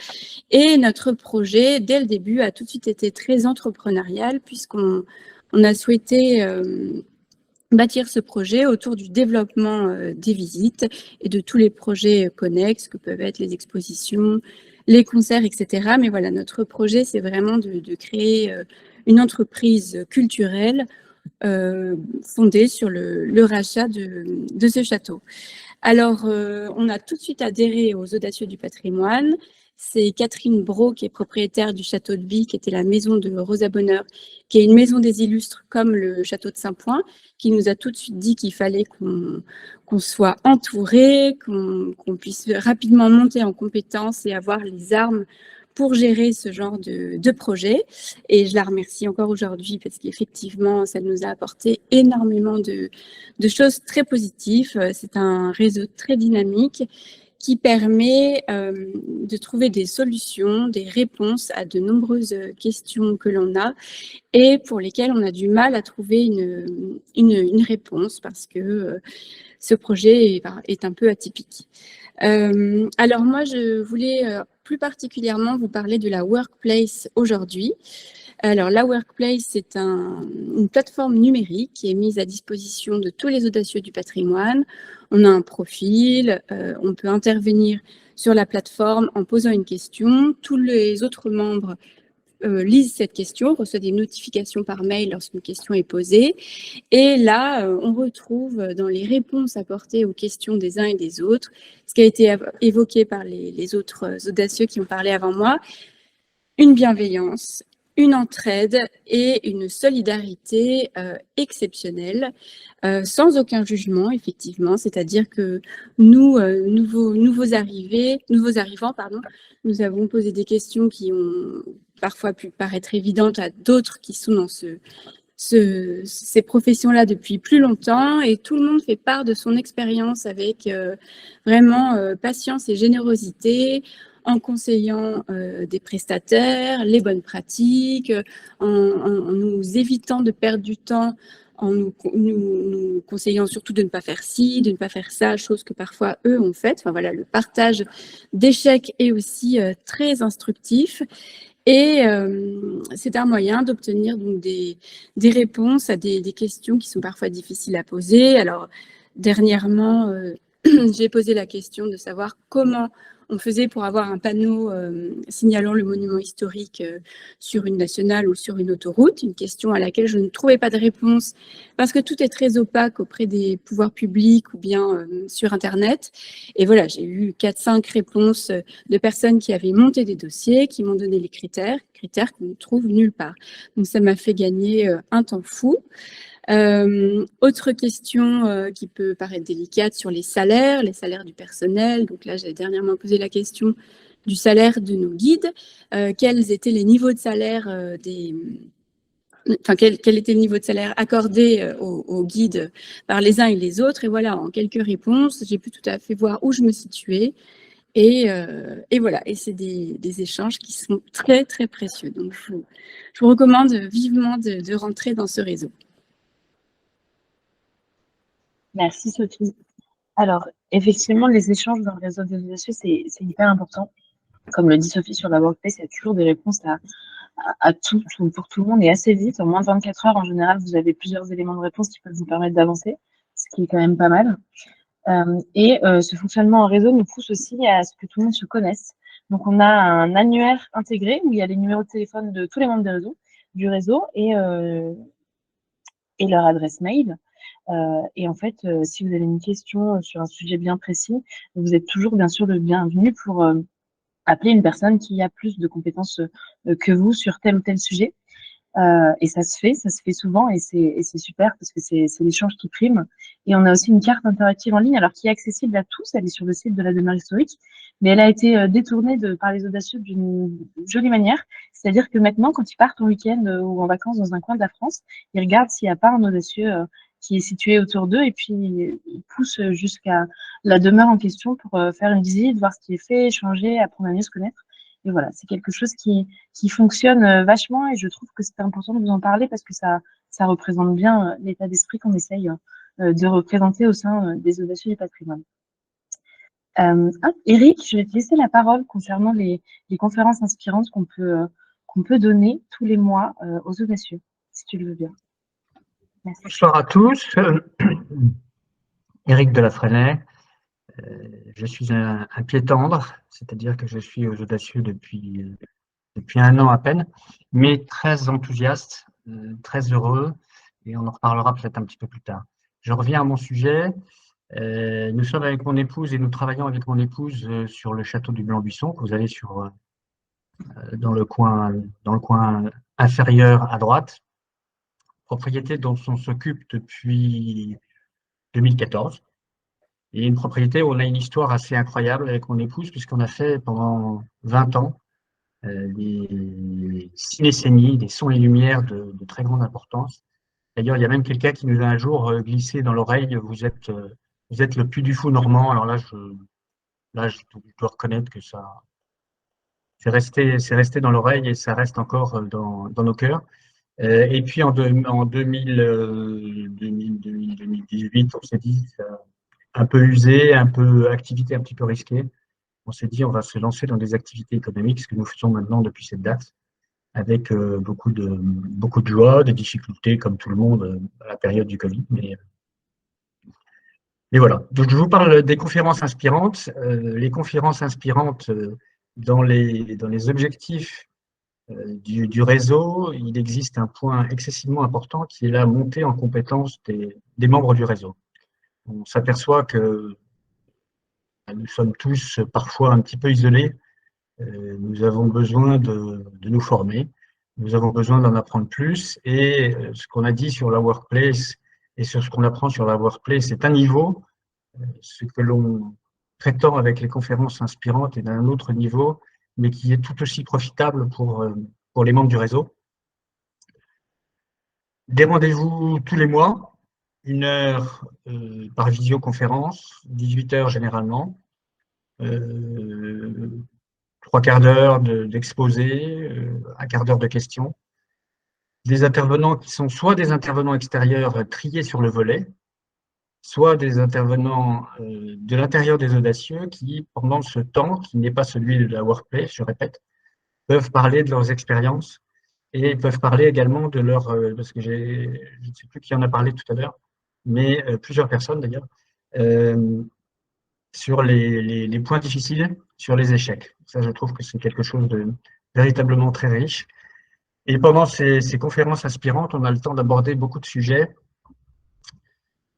Et notre projet, dès le début, a tout de suite été très entrepreneurial puisqu'on a souhaité bâtir ce projet autour du développement des visites et de tous les projets connexes que peuvent être les expositions, les concerts, etc. Mais voilà, notre projet, c'est vraiment de créer une entreprise culturelle fondée sur le rachat de ce château. Alors, on a tout de suite adhéré aux Audacieux du patrimoine. C'est Catherine Brault, qui est propriétaire du château de Bie, qui était la maison de Rosa Bonheur, qui est une maison des illustres comme le château de Saint-Point, qui nous a tout de suite dit qu'il fallait qu'on soit entouré, qu'on puisse rapidement monter en compétences et avoir les armes pour gérer ce genre de projet. Et je la remercie encore aujourd'hui parce qu'effectivement, ça nous a apporté énormément de choses très positives. C'est un réseau très dynamique qui permet de trouver des solutions, des réponses à de nombreuses questions que l'on a et pour lesquelles on a du mal à trouver une réponse parce que ce projet est un peu atypique. Alors moi, je voulais plus particulièrement vous parler de la Workplace aujourd'hui. Alors, la Workplace, c'est une plateforme numérique qui est mise à disposition de tous les audacieux du patrimoine. On a un profil, on peut intervenir sur la plateforme en posant une question. Tous les autres membres lisent cette question, reçoivent des notifications par mail lorsqu'une question est posée. Et là, on retrouve dans les réponses apportées aux questions des uns et des autres, ce qui a été évoqué par les autres audacieux qui ont parlé avant moi, une bienveillance, une entraide et une solidarité exceptionnelle, sans aucun jugement, effectivement. C'est-à-dire que nous, nouveaux arrivants, nous avons posé des questions qui ont parfois pu paraître évidentes à d'autres qui sont dans ces professions-là depuis plus longtemps, et tout le monde fait part de son expérience avec vraiment patience et générosité, en conseillant des prestataires, les bonnes pratiques, en nous évitant de perdre du temps, en nous conseillant surtout de ne pas faire ci, de ne pas faire ça, chose que parfois eux ont faite. Enfin voilà, le partage d'échecs est aussi très instructif. Et c'est un moyen d'obtenir donc des réponses à des questions qui sont parfois difficiles à poser. Alors, dernièrement, j'ai posé la question de savoir comment on faisait pour avoir un panneau signalant le monument historique sur une nationale ou sur une autoroute, une question à laquelle je ne trouvais pas de réponse parce que tout est très opaque auprès des pouvoirs publics ou bien sur Internet. Et voilà, j'ai eu 4-5 réponses de personnes qui avaient monté des dossiers, qui m'ont donné les critères qu'on ne trouve nulle part. Donc ça m'a fait gagner un temps fou. Autre question qui peut paraître délicate sur les salaires du personnel. Donc là, j'ai dernièrement posé la question du salaire de nos guides. Quels étaient les niveaux de salaire quel était le niveau de salaire accordé aux guides par les uns et les autres. Et voilà, en quelques réponses, j'ai pu tout à fait voir où je me situais. Et voilà, et c'est des échanges qui sont très, très précieux. Donc, je vous recommande vivement de rentrer dans ce réseau. Merci Sophie. Alors, effectivement, les échanges dans le réseau des audacieux, c'est hyper important. Comme le dit Sophie sur la Workplace, il y a toujours des réponses à tout, pour tout le monde et assez vite. En moins de 24 heures, en général, vous avez plusieurs éléments de réponse qui peuvent vous permettre d'avancer, ce qui est quand même pas mal. Ce fonctionnement en réseau nous pousse aussi à ce que tout le monde se connaisse. Donc, on a un annuaire intégré où il y a les numéros de téléphone de tous les membres du réseau et leur adresse mail. Et en fait, si vous avez une question sur un sujet bien précis, vous êtes toujours bien sûr le bienvenu pour appeler une personne qui a plus de compétences que vous sur tel ou tel sujet. Et ça se fait souvent et c'est super parce que c'est l'échange qui prime. Et on a aussi une carte interactive en ligne, alors qui est accessible à tous, elle est sur le site de la demeure historique, mais elle a été détournée par les audacieux d'une jolie manière. C'est-à-dire que maintenant, quand ils partent en week-end ou en vacances dans un coin de la France, ils regardent s'il n'y a pas un audacieux qui est situé autour d'eux et puis ils poussent jusqu'à la demeure en question pour faire une visite, voir ce qui est fait, échanger, apprendre à mieux se connaître. Et voilà, c'est quelque chose qui fonctionne vachement et je trouve que c'est important de vous en parler parce que ça représente bien l'état d'esprit qu'on essaye de représenter au sein des audacieux du patrimoine. Eric, je vais te laisser la parole concernant les conférences inspirantes qu'on peut donner tous les mois aux audacieux, si tu le veux bien. Merci. Bonsoir à tous. Éric de la Fresnaye. Je suis un pied tendre, c'est-à-dire que je suis aux audacieux depuis 1 an à peine, mais très enthousiaste, très heureux, et on en reparlera peut-être un petit peu plus tard. Je reviens à mon sujet. Nous sommes avec mon épouse et nous travaillons avec mon épouse sur le château du Blanc-Buisson, que vous avez dans le coin inférieur à droite, propriété dont on s'occupe depuis 2014. Et une propriété où on a une histoire assez incroyable avec mon épouse, puisqu'on a fait pendant 20 ans des cinécénies, des sons et lumières de très grande importance. D'ailleurs, il y a même quelqu'un qui nous a un jour glissé dans l'oreille, vous êtes le Puy du Fou normand. Alors là, je dois reconnaître que ça, c'est resté dans l'oreille et ça reste encore dans nos cœurs. Et puis en 2018, on s'est dit, un peu usé, activité un petit peu risquée. On s'est dit, on va se lancer dans des activités économiques, ce que nous faisons maintenant depuis cette date, avec beaucoup de joie, de difficultés, comme tout le monde à la période du Covid. Mais voilà. Donc, je vous parle des conférences inspirantes. Les conférences inspirantes, dans les objectifs du réseau, il existe un point excessivement important qui est la montée en compétence des membres du réseau. On s'aperçoit que nous sommes tous parfois un petit peu isolés. Nous avons besoin de nous former. Nous avons besoin d'en apprendre plus. Et ce qu'on a dit sur la workplace et sur ce qu'on apprend sur la workplace, c'est un niveau. Ce que l'on prétend avec les conférences inspirantes est d'un autre niveau, mais qui est tout aussi profitable pour les membres du réseau. Des rendez-vous tous les mois. 1 heure par visioconférence, 18 heures généralement, 3/4 d'heure d'exposé, 1/4 d'heure de questions. Des intervenants qui sont soit des intervenants extérieurs triés sur le volet, soit des intervenants de l'intérieur des audacieux qui, pendant ce temps, qui n'est pas celui de la workplace, je répète, peuvent parler de leurs expériences et peuvent parler également de parce que je ne sais plus qui en a parlé tout à l'heure, mais plusieurs personnes d'ailleurs, sur les points difficiles, sur les échecs. Ça, je trouve que c'est quelque chose de véritablement très riche. Et pendant ces conférences inspirantes, on a le temps d'aborder beaucoup de sujets.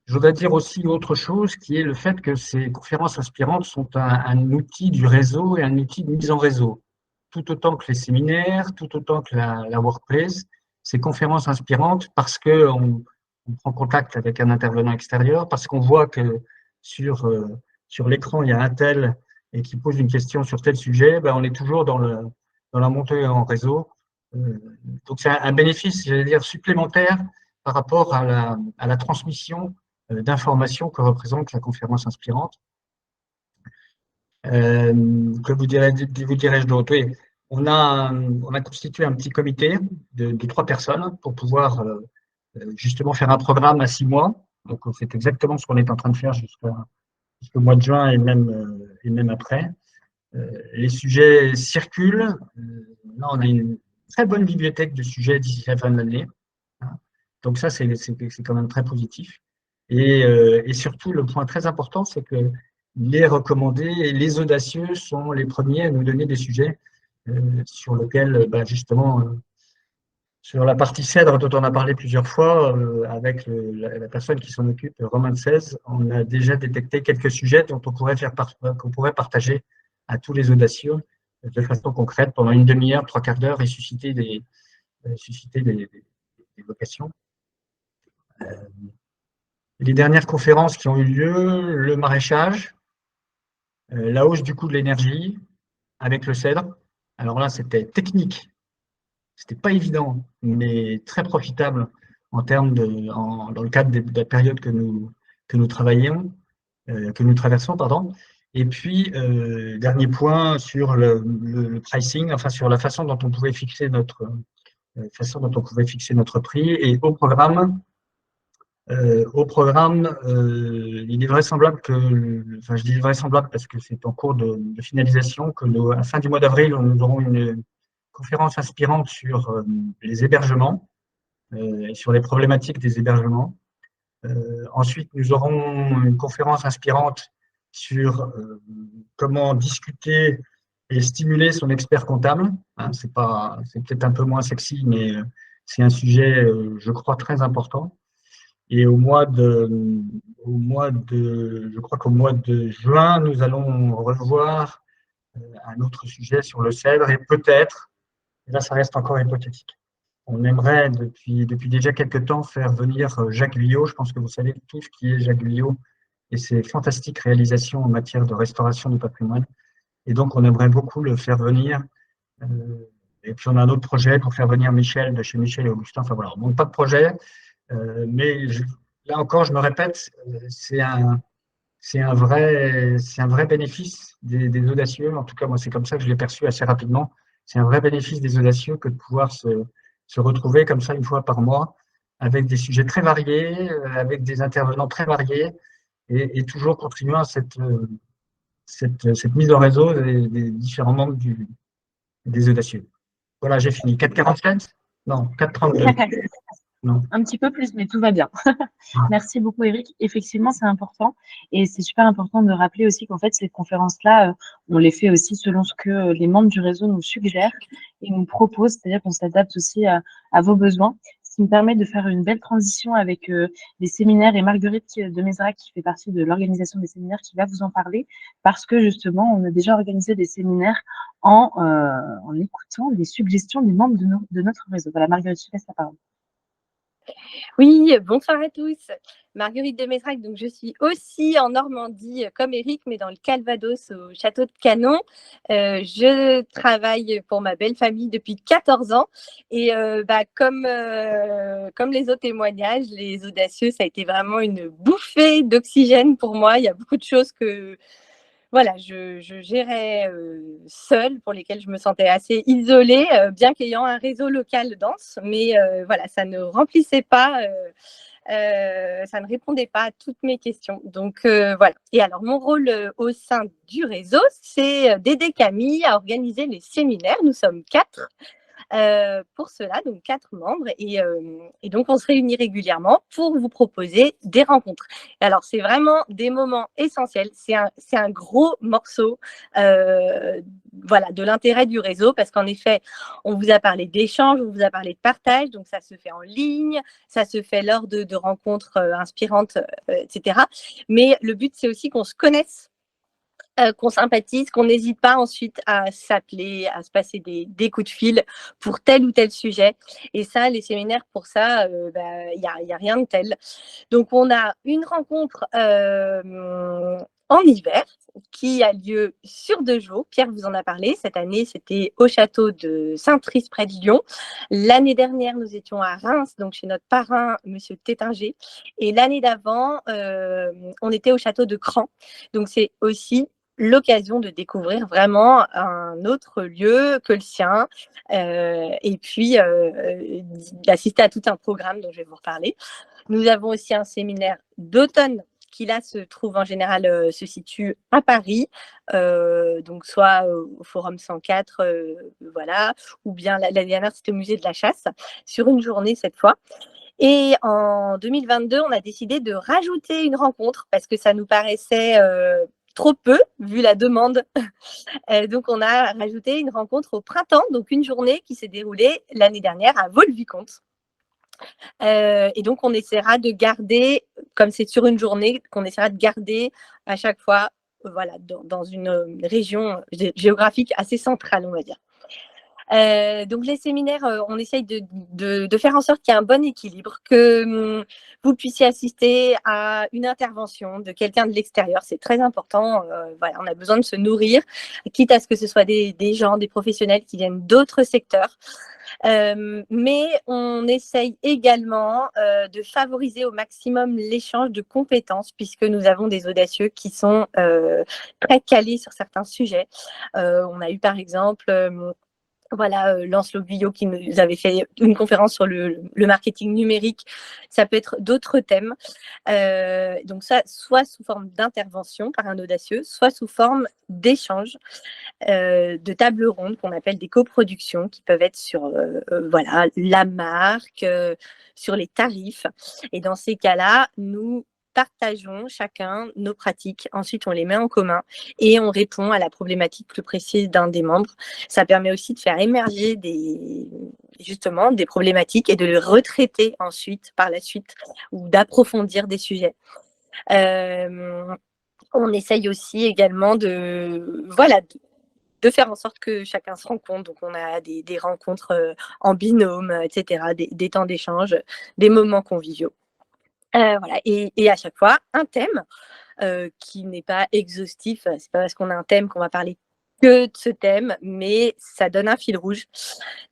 Je voudrais dire aussi autre chose, qui est le fait que ces conférences inspirantes sont un outil du réseau et un outil de mise en réseau. Tout autant que les séminaires, tout autant que la workplace, ces conférences inspirantes, parce qu'on prend contact avec un intervenant extérieur, parce qu'on voit que sur l'écran, il y a un tel et qui pose une question sur tel sujet, ben on est toujours dans la montée en réseau. Donc, c'est un bénéfice, j'allais dire, supplémentaire par rapport à la transmission d'informations que représente la conférence inspirante. Que vous dirais-je d'autre? Oui, on a constitué un petit comité de 3 personnes pour pouvoir justement faire un programme à 6 mois. Donc, c'est exactement ce qu'on est en train de faire jusqu'au mois de juin et même après. Les sujets circulent. Là, on a une très bonne bibliothèque de sujets d'ici la fin de l'année. Donc ça, c'est quand même très positif. Et surtout, le point très important, c'est que les recommandés et les audacieux sont les premiers à nous donner des sujets sur lesquels, justement, sur la partie cèdre dont on a parlé plusieurs fois, avec la personne qui s'en occupe, Romain 16, on a déjà détecté quelques sujets dont qu'on pourrait partager à tous les audacieux de façon concrète pendant une demi-heure, 3/4 d'heure et susciter des vocations. Les dernières conférences qui ont eu lieu, le maraîchage, la hausse du coût de l'énergie avec le cèdre. Alors là, c'était technique. C'était pas évident, mais très profitable en termes dans le cadre de la période que nous traversons, pardon. Et puis, dernier point sur le pricing, enfin sur la façon dont on pouvait fixer notre prix. Et au programme, Au programme, il est vraisemblable enfin je dis vraisemblable parce que c'est en cours de finalisation, à la fin du mois d'avril, nous aurons une conférence inspirante sur les hébergements et sur les problématiques des hébergements. Ensuite, nous aurons une conférence inspirante sur comment discuter et stimuler son expert comptable. Hein, c'est peut-être un peu moins sexy, mais c'est un sujet, je crois, très important. Et je crois qu'au mois de juin, nous allons revoir un autre sujet sur le CEDRE et peut-être, et là ça reste encore hypothétique, on aimerait depuis déjà quelques temps faire venir Jacques Guyot. Je pense que vous savez tous qui est Jacques Guyot et ses fantastiques réalisations en matière de restauration du patrimoine. Et donc on aimerait beaucoup le faire venir. Et puis on a un autre projet pour faire venir Michel de chez Michel et Augustin. Enfin voilà, on manque pas de projet. Mais là encore, je me répète, c'est un vrai bénéfice des audacieux. En tout cas, moi, c'est comme ça que je l'ai perçu assez rapidement. C'est un vrai bénéfice des audacieux que de pouvoir se retrouver comme ça une fois par mois avec des sujets très variés, avec des intervenants très variés et toujours contribuant à cette mise en réseau des différents membres des audacieux. Voilà, j'ai fini. 4,47 ? Non, 4,32. Non. Un petit peu plus, mais tout va bien. Merci beaucoup, Eric. Effectivement, c'est important. Et c'est super important de rappeler aussi qu'en fait, ces conférences-là, on les fait aussi selon ce que les membres du réseau nous suggèrent et nous proposent, c'est-à-dire qu'on s'adapte aussi à vos besoins. Ce qui me permet de faire une belle transition avec les séminaires et Marguerite de Mézerac, qui fait partie de l'organisation des séminaires, qui va vous en parler, parce que justement, on a déjà organisé des séminaires en écoutant les suggestions des membres de notre réseau. Voilà, Marguerite, je te laisse la parole. Oui, bonsoir à tous. Marguerite de Mézerac, donc je suis aussi en Normandie comme Eric, mais dans le Calvados au château de Canon. Je travaille pour ma belle famille depuis 14 ans et comme les autres témoignages, les audacieux, ça a été vraiment une bouffée d'oxygène pour moi. Il y a beaucoup de choses que voilà, je gérais seule, pour lesquelles je me sentais assez isolée, bien qu'ayant un réseau local dense, mais voilà, ça ne remplissait pas, ça ne répondait pas à toutes mes questions. Donc voilà. Et alors, mon rôle au sein du réseau, c'est d'aider Camille à organiser les séminaires. Nous sommes 4. Pour cela, donc 4 membres, et donc on se réunit régulièrement pour vous proposer des rencontres. Alors c'est vraiment des moments essentiels, c'est un gros morceau voilà, de l'intérêt du réseau, parce qu'en effet, on vous a parlé d'échanges, on vous a parlé de partage, donc ça se fait en ligne, ça se fait lors de rencontres inspirantes, etc. Mais le but, c'est aussi qu'on se connaisse, qu'on sympathise, qu'on n'hésite pas ensuite à s'appeler, à se passer des coups de fil pour tel ou tel sujet. Et ça, les séminaires, pour ça, y a rien de tel. Donc, on a une rencontre en hiver qui a lieu sur 2 jours. Pierre vous en a parlé. Cette année, c'était au château de Saint-Tris, près de Lyon. L'année dernière, nous étions à Reims, donc chez notre parrain, Monsieur Tétinger. Et l'année d'avant, on était au château de Cran. Donc, c'est aussi l'occasion de découvrir vraiment un autre lieu que le sien et puis d'assister à tout un programme dont je vais vous reparler. Nous avons aussi un séminaire d'automne qui là se trouve en général, se situe à Paris, donc soit au Forum 104, voilà, ou bien l'année dernière c'était au musée de la Chasse, sur une journée cette fois. Et en 2022, on a décidé de rajouter une rencontre parce que ça nous paraissait trop peu, vu la demande. Donc, on a rajouté une rencontre au printemps, donc une journée qui s'est déroulée l'année dernière à Vaux-le-Vicomte. Et donc, on essaiera de garder, comme c'est sur une journée, qu'on essaiera de garder à chaque fois voilà, dans une région géographique assez centrale, on va dire. Donc les séminaires, on essaye de faire en sorte qu'il y ait un bon équilibre, que vous puissiez assister à une intervention de quelqu'un de l'extérieur. C'est très important. Voilà, on a besoin de se nourrir, quitte à ce que ce soit des gens, des professionnels qui viennent d'autres secteurs. Mais on essaye également de favoriser au maximum l'échange de compétences, puisque nous avons des audacieux qui sont très calés sur certains sujets. On a eu par exemple Voilà, Lancelot Guyot qui nous avait fait une conférence sur le marketing numérique. Ça peut être d'autres thèmes. Donc ça, soit sous forme d'intervention par un audacieux, soit sous forme d'échange, de tables rondes qu'on appelle des coproductions, qui peuvent être sur voilà, la marque, sur les tarifs. Et dans ces cas-là, nous partageons chacun nos pratiques. Ensuite, on les met en commun et on répond à la problématique plus précise d'un des membres. Ça permet aussi de faire émerger justement des problématiques et de les retraiter ensuite, par la suite, ou d'approfondir des sujets. On essaye aussi également de faire en sorte que chacun se rencontre. Donc, on a des rencontres en binôme, etc., des temps d'échange, des moments conviviaux. Voilà. Et à chaque fois, un thème qui n'est pas exhaustif. C'est pas parce qu'on a un thème qu'on va parler que de ce thème, mais ça donne un fil rouge.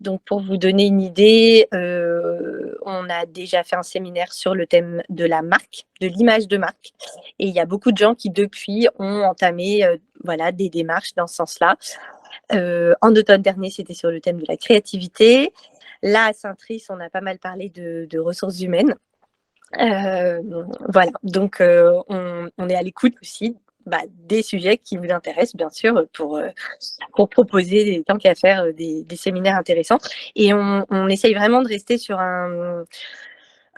Donc, pour vous donner une idée, on a déjà fait un séminaire sur le thème de la marque, de l'image de marque. Et il y a beaucoup de gens qui, depuis, ont entamé voilà, des démarches dans ce sens-là. En automne dernier, c'était sur le thème de la créativité. Là, à Saint-Trice, on a pas mal parlé de ressources humaines. Voilà, donc on est à l'écoute aussi des sujets qui vous intéressent, bien sûr, pour proposer, tant qu'à faire, des séminaires intéressants. Et on essaye vraiment de rester sur un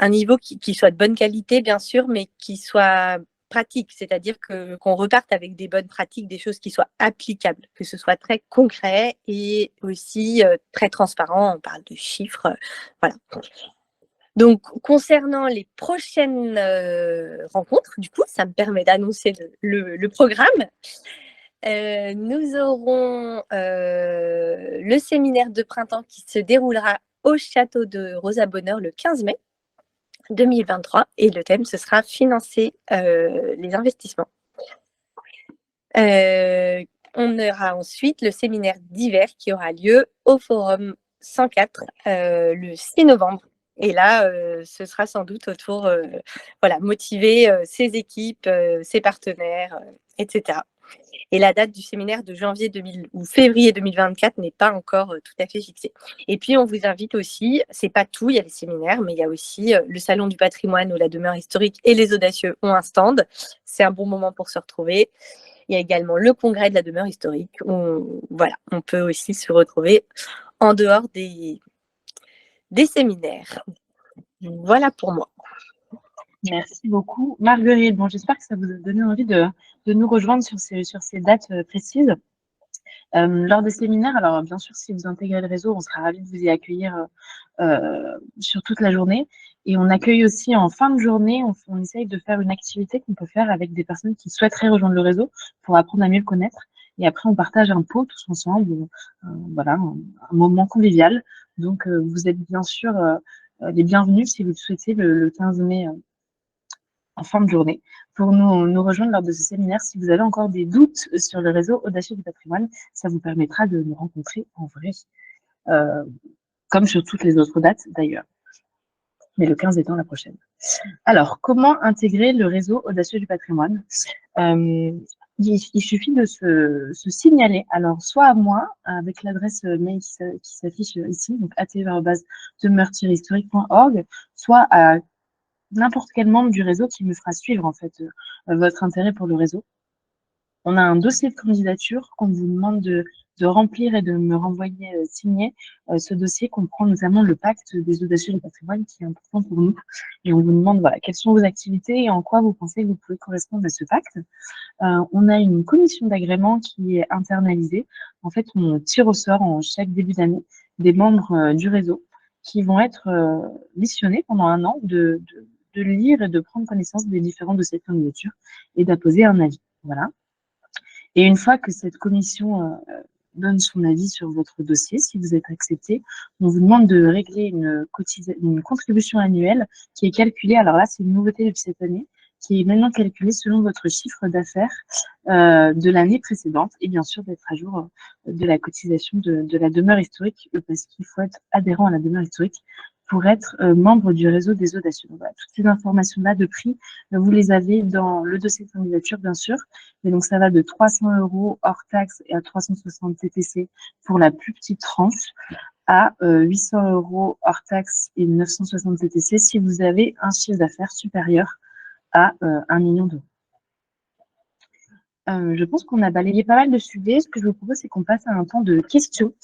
niveau qui soit de bonne qualité, bien sûr, mais qui soit pratique, c'est-à-dire qu'on reparte avec des bonnes pratiques, des choses qui soient applicables, que ce soit très concret et aussi très transparent. On parle de chiffres, voilà. Donc, concernant les prochaines rencontres, du coup, ça me permet d'annoncer le programme. Nous aurons le séminaire de printemps qui se déroulera au château de Rosa-Bonheur le 15 mai 2023 et le thème, ce sera financer les investissements. On aura ensuite le séminaire d'hiver qui aura lieu au Forum 104 le 6 novembre. Et là, ce sera sans doute autour, motiver ses équipes, ses partenaires, etc. Et la date du séminaire de février 2024 n'est pas encore tout à fait fixée. Et puis, on vous invite aussi, c'est pas tout, il y a les séminaires, mais il y a aussi le Salon du patrimoine où la demeure historique et les audacieux ont un stand. C'est un bon moment pour se retrouver. Il y a également le congrès de la demeure historique où on peut aussi se retrouver en dehors des séminaires. Voilà pour moi. Merci beaucoup. Marguerite, bon, j'espère que ça vous a donné envie de nous rejoindre sur ces dates précises. Lors des séminaires, alors bien sûr, si vous intégrez le réseau, on sera ravis de vous y accueillir sur toute la journée. Et on accueille aussi en fin de journée, on essaye de faire une activité qu'on peut faire avec des personnes qui souhaiteraient rejoindre le réseau pour apprendre à mieux le connaître. Et après, on partage un pot tous ensemble, un moment convivial. Donc, vous êtes bien sûr les bienvenus si vous le souhaitez le 15 mai en fin de journée pour nous rejoindre lors de ce séminaire. Si vous avez encore des doutes sur le réseau Audacieux du patrimoine, ça vous permettra de nous rencontrer en vrai, comme sur toutes les autres dates d'ailleurs, mais le 15 étant la prochaine. Alors, comment intégrer le réseau Audacieux du patrimoine? Il suffit de se signaler, alors soit à moi, avec l'adresse mail qui s'affiche ici, donc atv@demeure-historique.org, soit à n'importe quel membre du réseau qui me fera suivre en fait votre intérêt pour le réseau. On a un dossier de candidature qu'on vous demande de remplir et de me renvoyer signé. Ce dossier comprend notamment le pacte des audacieux du patrimoine qui est important pour nous. Et on vous demande quelles sont vos activités et en quoi vous pensez que vous pouvez correspondre à ce pacte. On a une commission d'agrément qui est internalisée. En fait, on tire au sort en chaque début d'année des membres du réseau qui vont être missionnés pendant un an de lire et de prendre connaissance des différents dossiers de candidature et d'apposer un avis. Voilà. Et une fois que cette commission donne son avis sur votre dossier, si vous êtes accepté, on vous demande de régler une contribution annuelle qui est calculée, alors là c'est une nouveauté depuis cette année, qui est maintenant calculée selon votre chiffre d'affaires de l'année précédente et bien sûr d'être à jour de la cotisation de la demeure historique parce qu'il faut être adhérent à la demeure historique pour être membre du réseau des audacieux. Donc, voilà, toutes ces informations-là de prix, vous les avez dans le dossier de candidature, bien sûr. Et donc, ça va de 300 € hors taxe et à 360 TTC pour la plus petite tranche, à 800 € hors taxe et 960 TTC si vous avez un chiffre d'affaires supérieur à 1 million d'euros. Je pense qu'on a balayé pas mal de sujets. Ce que je vous propose, c'est qu'on passe à un temps de questions.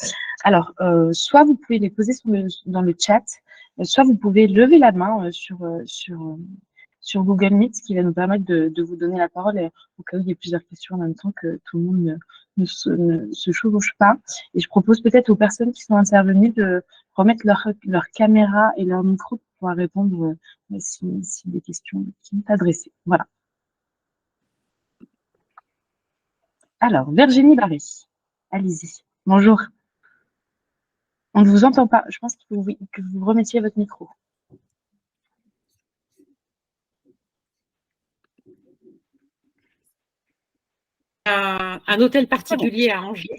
Alors, soit vous pouvez les poser dans le chat, soit vous pouvez lever la main sur Google Meet, ce qui va nous permettre de vous donner la parole au cas où il y a plusieurs questions en même temps, que tout le monde ne se chevauche pas. Et je propose peut-être aux personnes qui sont intervenues de remettre leur caméra et leur micro pour pouvoir répondre si des questions sont adressées. Voilà. Alors, Virginie Barry, allez-y. Bonjour. On ne vous entend pas. Je pense que vous remettiez votre micro. Un hôtel particulier à Angers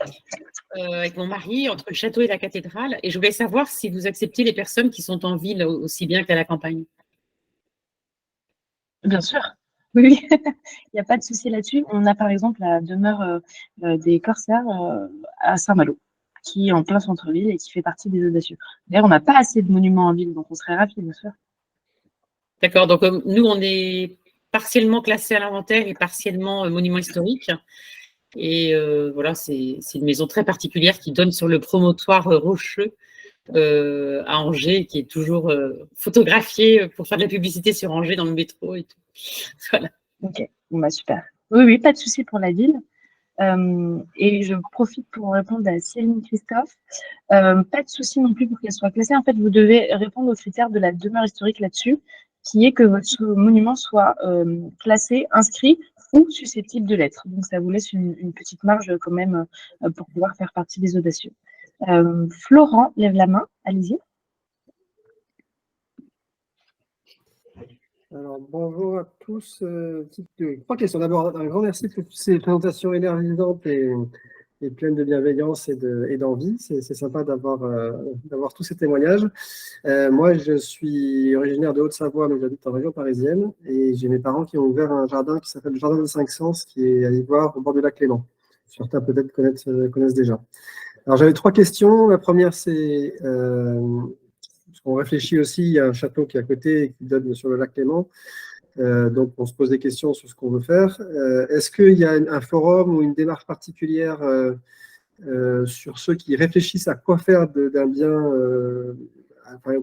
avec mon mari, entre le château et la cathédrale. Et je voulais savoir si vous acceptiez les personnes qui sont en ville aussi bien qu'à la campagne. Bien sûr. Oui, il n'y a pas de souci là-dessus. On a par exemple la demeure des Corsaires à Saint-Malo, qui est en plein centre-ville et qui fait partie des audacieux. D'ailleurs, on n'a pas assez de monuments en ville, donc on serait ravis, bien sûr. D'accord, donc nous, on est partiellement classé à l'inventaire et partiellement monument historique. Et voilà, c'est une maison très particulière qui donne sur le promontoire rocheux à Angers, qui est toujours photographié pour faire de la publicité sur Angers dans le métro et tout. Voilà. Ok, bon, bah, super. Oui, pas de souci pour la ville. Et je profite pour répondre à Céline Christophe. Pas de souci non plus pour qu'elle soit classée. En fait, vous devez répondre aux critères de la demeure historique là-dessus, qui est que votre monument soit classé, inscrit ou susceptible de l'être. Donc, ça vous laisse une petite marge quand même pour pouvoir faire partie des audacieux. Florent lève la main, allez-y. Alors, bonjour à tous. Trois questions. D'abord, un grand merci pour toutes ces présentations énergisantes et pleines de bienveillance et d'envie. C'est sympa d'avoir tous ces témoignages. Moi, je suis originaire de Haute-Savoie, mais j'habite en région parisienne. Et j'ai mes parents qui ont ouvert un jardin qui s'appelle le Jardin des 5 Sens, qui est à Ivoire, au bord du lac Léman. Certains peut-être connaissent déjà. Alors, j'avais trois questions. La première, c'est... on réfléchit aussi, il y a un château qui est à côté et qui donne sur le lac Léman. Donc, on se pose des questions sur ce qu'on veut faire. Est-ce qu'il y a un forum ou une démarche particulière sur ceux qui réfléchissent à quoi faire d'un bien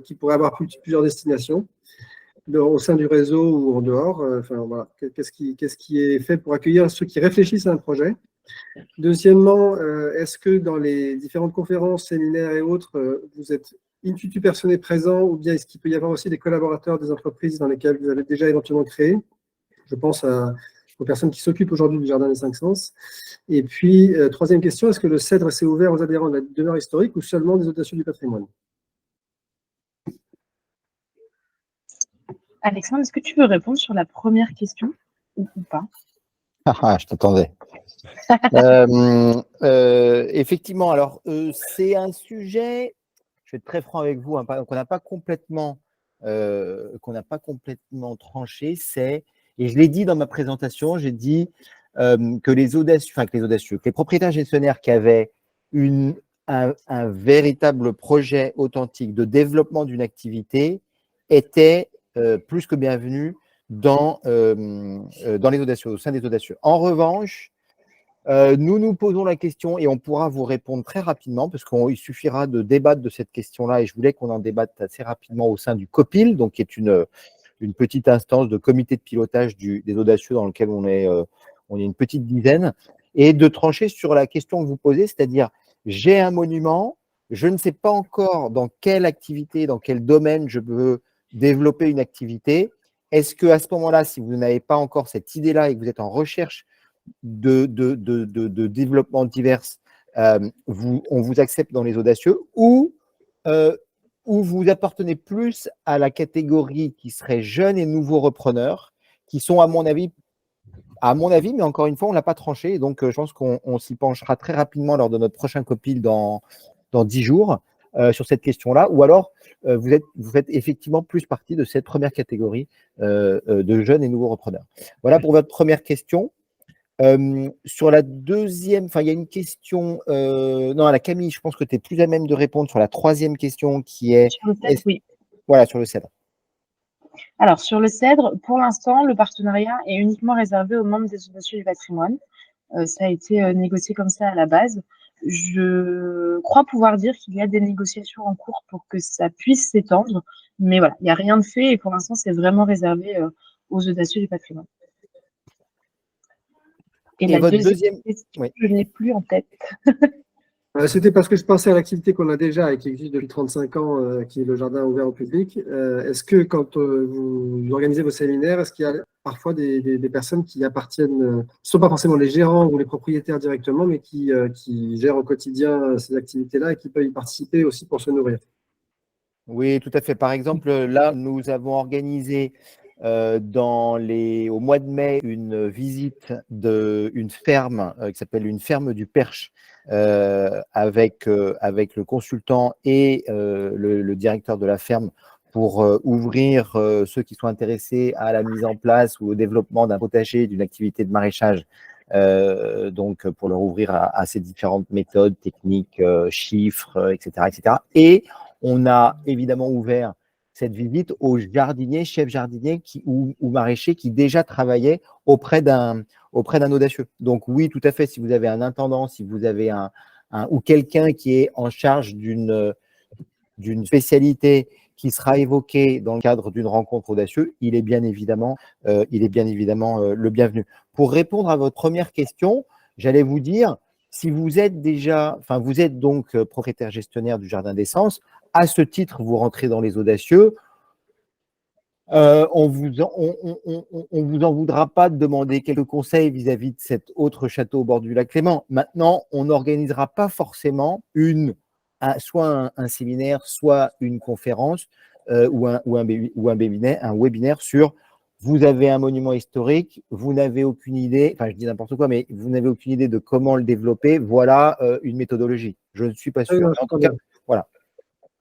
qui pourrait avoir plusieurs destinations au sein du réseau ou en dehors? Voilà. Qu'est-ce qui est fait pour accueillir ceux qui réfléchissent à un projet? Deuxièmement, est-ce que dans les différentes conférences, séminaires et autres, vous êtes in situ personné présent, ou bien est-ce qu'il peut y avoir aussi des collaborateurs des entreprises dans lesquelles vous avez déjà éventuellement créé? Je pense aux personnes qui s'occupent aujourd'hui du Jardin des 5 Sens. Et puis, troisième question, est-ce que le CEDRE s'est ouvert aux adhérents de la demeure historique ou seulement des audacieux du patrimoine? Alexandre, est-ce que tu veux répondre sur la première question ou pas? Je t'attendais. Effectivement, alors c'est un sujet, je vais être très franc avec vous, hein, qu'on n'a pas complètement tranché. Et je l'ai dit dans ma présentation, j'ai dit que les propriétaires gestionnaires qui avaient un véritable projet authentique de développement d'une activité étaient plus que bienvenus dans les audacieux, au sein des audacieux. En revanche, nous nous posons la question et on pourra vous répondre très rapidement parce qu'il suffira de débattre de cette question-là et je voulais qu'on en débatte assez rapidement au sein du COPIL, donc qui est une petite instance de comité de pilotage des audacieux dans lequel on est une petite dizaine, et de trancher sur la question que vous posez, c'est-à-dire j'ai un monument, je ne sais pas encore dans quelle activité, dans quel domaine je veux développer une activité. Est-ce qu'à ce moment-là, si vous n'avez pas encore cette idée-là et que vous êtes en recherche de développement divers, on vous accepte dans les audacieux, ou vous appartenez plus à la catégorie qui serait jeunes et nouveaux repreneurs, qui sont à mon avis, mais encore une fois, on ne l'a pas tranché, donc je pense qu'on s'y penchera très rapidement lors de notre prochain COPIL dans 10 jours sur cette question-là, ou alors vous faites effectivement plus partie de cette première catégorie de jeunes et nouveaux repreneurs. Voilà pour votre première question. Sur la deuxième, il y a une question, non, à la Camille, je pense que tu es plus à même de répondre sur la troisième question qui est… Sur le cèdre, oui. Voilà, sur le cèdre. Alors, sur le cèdre, pour l'instant, le partenariat est uniquement réservé aux membres des audacieux du patrimoine. Ça a été négocié comme ça à la base. Je crois pouvoir dire qu'il y a des négociations en cours pour que ça puisse s'étendre, mais voilà, il n'y a rien de fait et pour l'instant, c'est vraiment réservé aux audacieux du patrimoine. Et la votre deuxième question, oui. je ne l'ai plus en tête. C'était parce que je pensais à l'activité qu'on a déjà et qui existe depuis 35 ans, qui est le jardin ouvert au public. Est-ce que quand vous organisez vos séminaires, est-ce qu'il y a parfois des personnes qui appartiennent, qui ne sont pas forcément les gérants ou les propriétaires directement, mais qui gèrent au quotidien ces activités-là et qui peuvent y participer aussi pour se nourrir? Oui, tout à fait. Par exemple, là, nous avons organisé au mois de mai une visite d'une ferme qui s'appelle une ferme du Perche avec le consultant et le directeur de la ferme pour ouvrir ceux qui sont intéressés à la mise en place ou au développement d'un potager, d'une activité de maraîchage. Donc, pour leur ouvrir à ces différentes méthodes, techniques, chiffres, etc., etc. Et on a évidemment ouvert cette visite aux jardiniers, chefs jardiniers ou maraîchers qui déjà travaillaient auprès d'un audacieux. Donc oui, tout à fait, si vous avez un intendant, si vous avez ou quelqu'un qui est en charge d'une spécialité qui sera évoquée dans le cadre d'une rencontre audacieux, il est bien évidemment le bienvenu. Pour répondre à votre première question, j'allais vous dire, si vous êtes vous êtes donc propriétaire gestionnaire du Jardin des Sens, à ce titre, vous rentrez dans les audacieux. On vous en voudra pas de demander quelques conseils vis-à-vis de cet autre château au bord du lac Léman. Maintenant, on n'organisera pas forcément soit un séminaire, soit une conférence ou un webinaire sur vous avez un monument historique, vous n'avez aucune idée, je dis n'importe quoi, mais vous n'avez aucune idée de comment le développer. Voilà une méthodologie. Je ne suis pas sûr. En tout cas, voilà.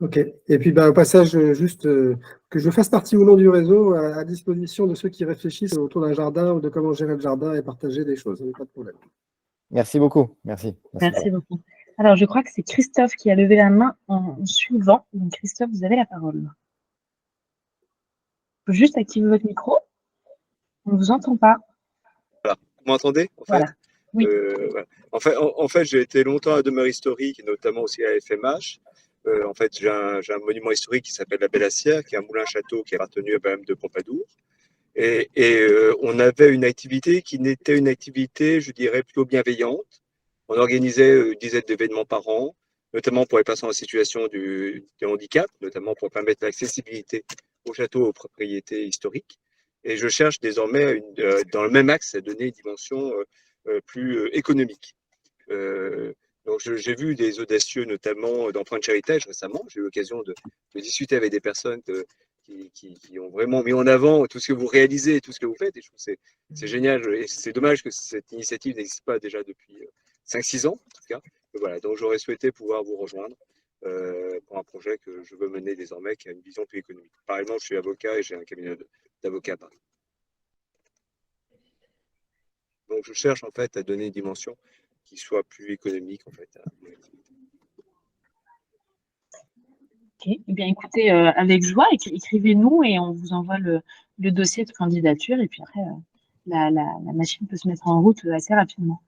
Ok. Et puis, au passage, juste que je fasse partie ou non du réseau, à disposition de ceux qui réfléchissent autour d'un jardin ou de comment gérer le jardin et partager des choses. Pas de problème. Merci beaucoup. Merci beaucoup. Alors, je crois que c'est Christophe qui a levé la main en suivant. Donc, Christophe, vous avez la parole. Il faut juste activer votre micro. On ne vous entend pas. Voilà. Vous m'entendez en fait? Voilà. Oui. Voilà. En fait, j'ai été longtemps à demeure historique, notamment aussi à FMH. En fait, j'ai un monument historique qui s'appelle la Bellassière, qui est un moulin-château qui est appartenu à Madame de Pompadour. Et on avait une activité qui n'était une activité, je dirais, plutôt bienveillante. On organisait une dizaine d'événements par an, notamment pour les personnes en situation de handicap, notamment pour permettre l'accessibilité au château, aux propriétés historiques. Et je cherche désormais, dans le même axe, à donner une dimension plus économique. Donc, j'ai vu des audacieux, notamment d'empreintes héritage récemment. J'ai eu l'occasion de discuter avec des personnes qui ont vraiment mis en avant tout ce que vous réalisez et tout ce que vous faites. Et je trouve que c'est génial. Et c'est dommage que cette initiative n'existe pas déjà depuis 5-6 ans, en tout cas. Et voilà, donc, j'aurais souhaité pouvoir vous rejoindre pour un projet que je veux mener désormais, qui a une vision plus économique. Par exemple, je suis avocat et j'ai un cabinet d'avocats à Paris. Donc, je cherche en fait à donner une dimension qui soit plus économique en fait. Ok, eh bien écoutez, avec joie, écrivez-nous et on vous envoie le dossier de candidature et puis après, la machine peut se mettre en route assez rapidement.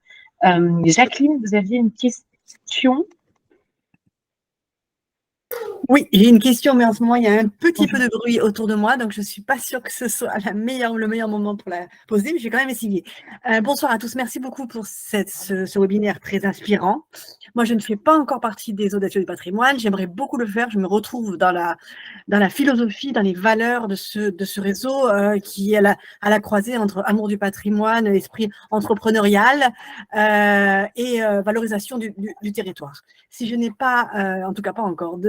Jacqueline, vous aviez une question? Oui, j'ai une question, mais en ce moment, il y a un petit peu de bruit autour de moi, donc je ne suis pas sûre que ce soit le meilleur moment pour la poser, mais je vais quand même essayer. Bonsoir à tous, merci beaucoup pour ce webinaire très inspirant. Moi, je ne fais pas encore partie des audacieux du patrimoine, j'aimerais beaucoup le faire, je me retrouve dans la philosophie, dans les valeurs de ce réseau qui est à la croisée entre amour du patrimoine, esprit entrepreneurial et valorisation du territoire. Si je n'ai pas, en tout cas pas encore,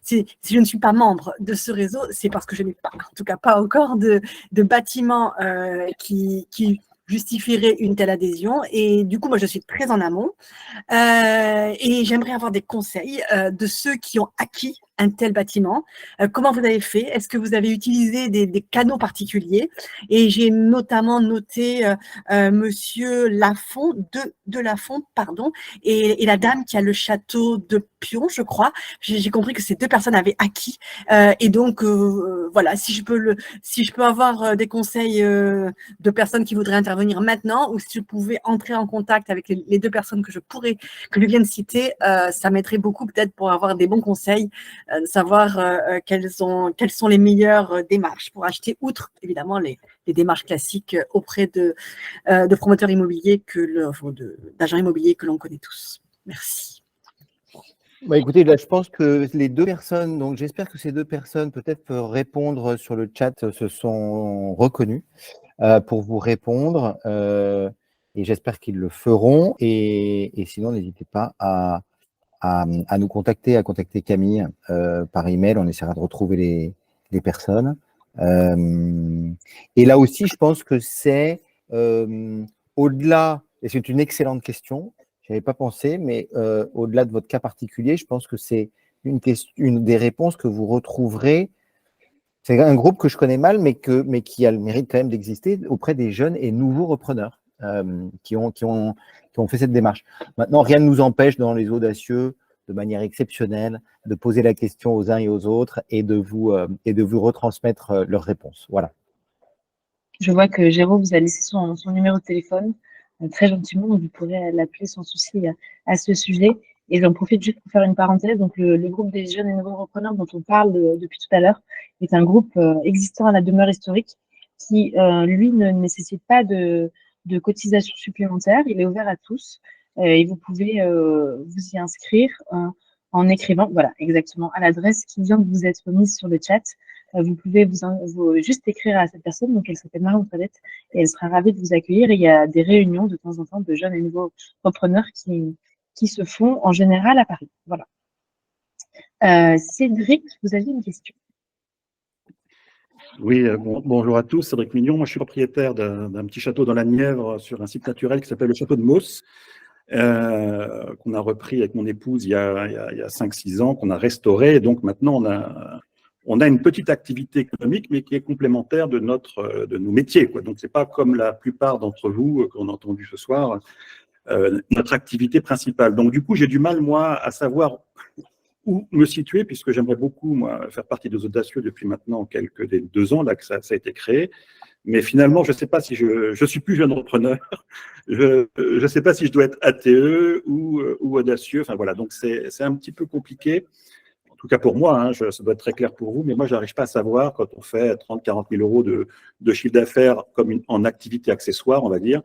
si je ne suis pas membre de ce réseau, c'est parce que je n'ai pas, en tout cas pas encore de bâtiment qui justifierait une telle adhésion. Et du coup, moi, je suis très en amont et j'aimerais avoir des conseils de ceux qui ont acquis un tel bâtiment. Comment vous avez fait? Est-ce que vous avez utilisé des canaux particuliers? Et j'ai notamment noté Monsieur Lafont, de Lafont, pardon, et la dame qui a le château de Pion, je crois. J'ai compris que ces deux personnes avaient acquis. Et donc, voilà, si je peux avoir des conseils de personnes qui voudraient intervenir maintenant, ou si je pouvais entrer en contact avec les deux personnes que je viens de citer, ça m'aiderait beaucoup peut-être pour avoir des bons conseils, de savoir quelles sont les meilleures démarches pour acheter, outre évidemment les démarches classiques auprès de promoteurs immobiliers, d'agents immobiliers que l'on connaît tous. Merci. Bah, écoutez, là, je pense que les deux personnes, donc j'espère que ces deux personnes peut-être peuvent répondre sur le chat, se sont reconnues pour vous répondre et j'espère qu'ils le feront. Et sinon, n'hésitez pas à nous contacter, à contacter Camille par email. On essaiera de retrouver les personnes. Et là aussi, je pense que c'est au-delà, et c'est une excellente question, je n'avais pas pensé, mais au-delà de votre cas particulier, je pense que c'est une des réponses que vous retrouverez. C'est un groupe que je connais mal, mais qui a le mérite quand même d'exister auprès des jeunes et nouveaux repreneurs qui ont fait cette démarche. Maintenant, rien ne nous empêche dans les audacieux, de manière exceptionnelle, de poser la question aux uns et aux autres et de vous retransmettre leurs réponses. Voilà. Je vois que Jérôme vous a laissé son numéro de téléphone très gentiment, donc vous pourrez l'appeler sans souci à ce sujet. Et j'en profite juste pour faire une parenthèse. Donc, le groupe des jeunes et nouveaux repreneurs dont on parle depuis tout à l'heure est un groupe existant à la demeure historique qui, lui, ne nécessite pas de cotisation supplémentaire. Il est ouvert à tous et vous pouvez vous y inscrire en écrivant, voilà, exactement, à l'adresse qui vient de vous être mise sur le chat. Vous pouvez juste écrire à cette personne, donc elle s'appelle Marie-Antoinette, et elle sera ravie de vous accueillir. Et il y a des réunions de temps en temps de jeunes et nouveaux repreneurs qui se font en général à Paris. Voilà. Cédric, vous aviez une question? Oui, bonjour à tous, Cédric Mignon. Moi, je suis propriétaire d'un petit château dans la Nièvre sur un site naturel qui s'appelle le château de Mausse, qu'on a repris avec mon épouse il y a 5-6 ans, qu'on a restauré. Et donc maintenant, on a une petite activité économique, mais qui est complémentaire de nos métiers, quoi. Donc, ce n'est pas comme la plupart d'entre vous qu'on a entendu ce soir, notre activité principale. Donc, du coup, j'ai du mal, moi, à savoir où me situer, puisque j'aimerais beaucoup, moi, faire partie des audacieux depuis maintenant des 2 ans là, que ça a été créé. Mais finalement, je ne sais pas si je suis plus jeune repreneur. Je ne sais pas si je dois être ATE ou audacieux. Enfin, voilà, donc c'est un petit peu compliqué. En tout cas pour moi, hein, ça doit être très clair pour vous, mais moi, je n'arrive pas à savoir quand on fait 30-40 000 euros de chiffre d'affaires comme en activité accessoire, on va dire,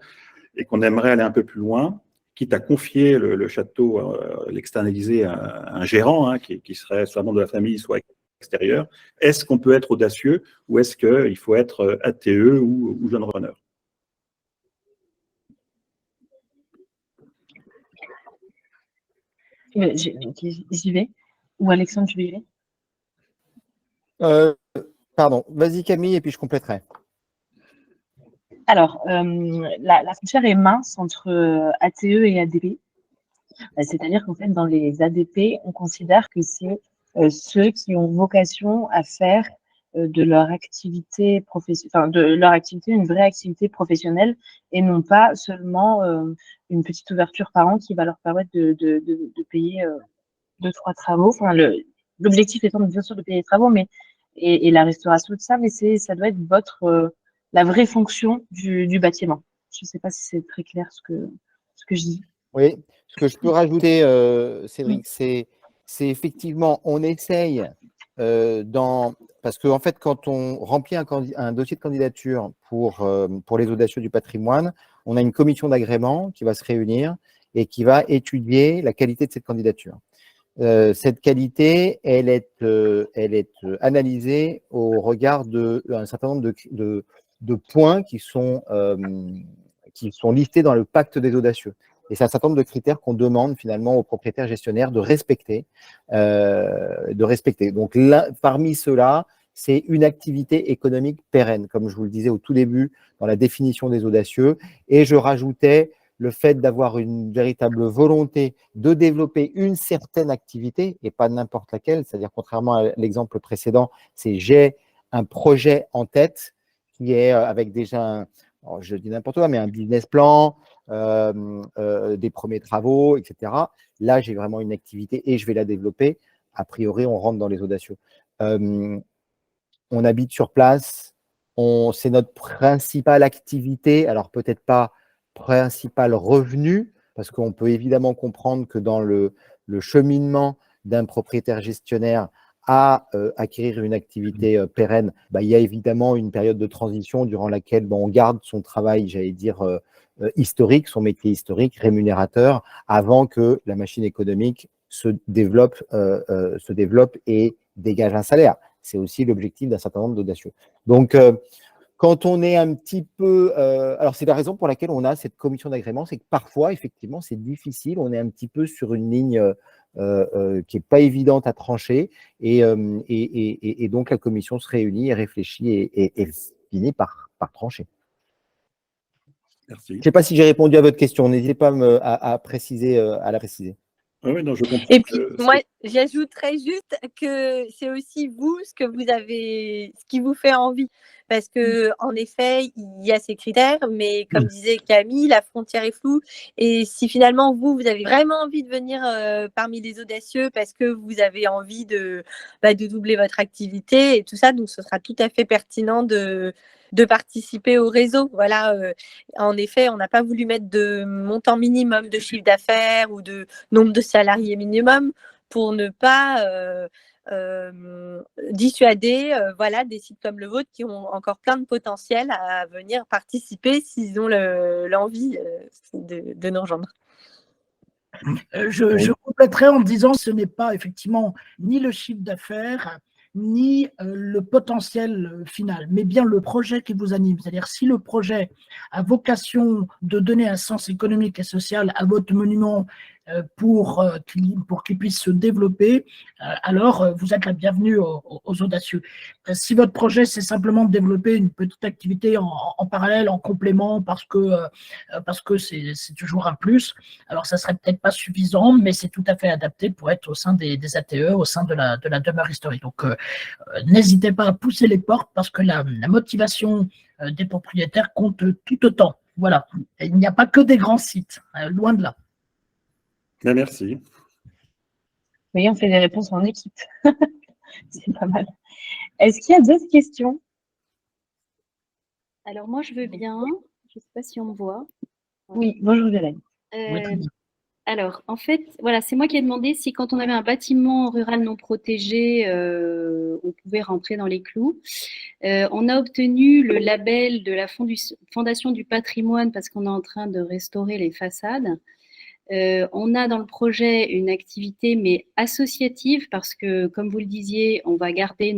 et qu'on aimerait aller un peu plus loin, quitte à confier le château, l'externaliser à un gérant, hein, qui serait soit membre de la famille, soit extérieur. Est-ce qu'on peut être audacieux ou est-ce qu'il faut être ATE ou jeune repreneur? J'y vais. Ou Alexandre, tu veux y aller? Pardon, vas-y Camille et puis je compléterai. Alors, la frontière est mince entre ATE et ADP. C'est-à-dire qu'en fait, dans les ADP, on considère que c'est ceux qui ont vocation à faire de leur activité une vraie activité professionnelle et non pas seulement une petite ouverture par an qui va leur permettre de payer 2-3 travaux. Enfin, l'objectif étant bien sûr de payer les travaux, mais et la restauration de ça, mais ça doit être la vraie fonction du bâtiment. Je ne sais pas si c'est très clair ce que je dis. Oui, ce que je peux rajouter, Cédric, c'est effectivement, on essaye parce qu'en fait, quand on remplit un dossier de candidature pour les audacieux du patrimoine, on a une commission d'agrément qui va se réunir et qui va étudier la qualité de cette candidature. Cette qualité, elle est analysée au regard d'un certain nombre de points qui sont listés dans le pacte des audacieux. Et c'est un certain nombre de critères qu'on demande finalement aux propriétaires gestionnaires de respecter. Donc là, parmi ceux-là, c'est une activité économique pérenne, comme je vous le disais au tout début dans la définition des audacieux. Et je rajoutais le fait d'avoir une véritable volonté de développer une certaine activité et pas n'importe laquelle, c'est-à-dire contrairement à l'exemple précédent, c'est j'ai un projet en tête qui est avec déjà, je dis n'importe quoi, mais un business plan, des premiers travaux, etc. Là, j'ai vraiment une activité et je vais la développer. A priori, on rentre dans les audacieux. On habite sur place, c'est notre principale activité, alors peut-être pas principal revenu, parce qu'on peut évidemment comprendre que dans le cheminement d'un propriétaire gestionnaire à acquérir une activité pérenne, il y a évidemment une période de transition durant laquelle on garde son travail, j'allais dire, historique, son métier historique, rémunérateur, avant que la machine économique se développe et dégage un salaire. C'est aussi l'objectif d'un certain nombre d'audacieux. Donc, quand on est un petit peu… alors, c'est la raison pour laquelle on a cette commission d'agrément, c'est que parfois, effectivement, c'est difficile. On est un petit peu sur une ligne qui n'est pas évidente à trancher. Et donc, la commission se réunit et réfléchit et finit par trancher. Merci. Je ne sais pas si j'ai répondu à votre question. N'hésitez pas à préciser, à la préciser. Oui, non, je comprends. Et puis, moi, j'ajouterais juste que c'est aussi vous, ce qui vous fait envie. Parce que, en effet, il y a ces critères, mais comme disait Camille, la frontière est floue. Et si finalement, vous avez vraiment envie de venir parmi les audacieux parce que vous avez envie de doubler votre activité et tout ça, donc ce sera tout à fait pertinent de participer au réseau. Voilà, en effet, on n'a pas voulu mettre de montant minimum de chiffre d'affaires ou de nombre de salariés minimum pour ne pas dissuader des sites comme le vôtre qui ont encore plein de potentiel à venir participer s'ils ont l'envie de nous rejoindre. Je compléterai en disant que ce n'est pas effectivement ni le chiffre d'affaires, ni le potentiel final, mais bien le projet qui vous anime. C'est-à-dire si le projet a vocation de donner un sens économique et social à votre monument pour qu'il puisse se développer, alors vous êtes la bienvenue aux audacieux. Si votre projet, c'est simplement de développer une petite activité en parallèle, en complément, parce que c'est toujours un plus, alors ça serait peut-être pas suffisant, mais c'est tout à fait adapté pour être au sein des ATE, au sein de la demeure historique. Donc, n'hésitez pas à pousser les portes parce que la motivation des propriétaires compte tout autant. Voilà. Et il n'y a pas que des grands sites, loin de là. Ben, merci. Oui, on fait des réponses en équipe. C'est pas mal. Est-ce qu'il y a d'autres questions? Alors, moi, je veux bien. Je ne sais pas si on me voit. Oui, bonjour Violaine. Alors, en fait, voilà, c'est moi qui ai demandé si quand on avait un bâtiment rural non protégé, on pouvait rentrer dans les clous. On a obtenu le label de la Fondation du patrimoine parce qu'on est en train de restaurer les façades. On a dans le projet une activité, mais associative, parce que, comme vous le disiez, on va garder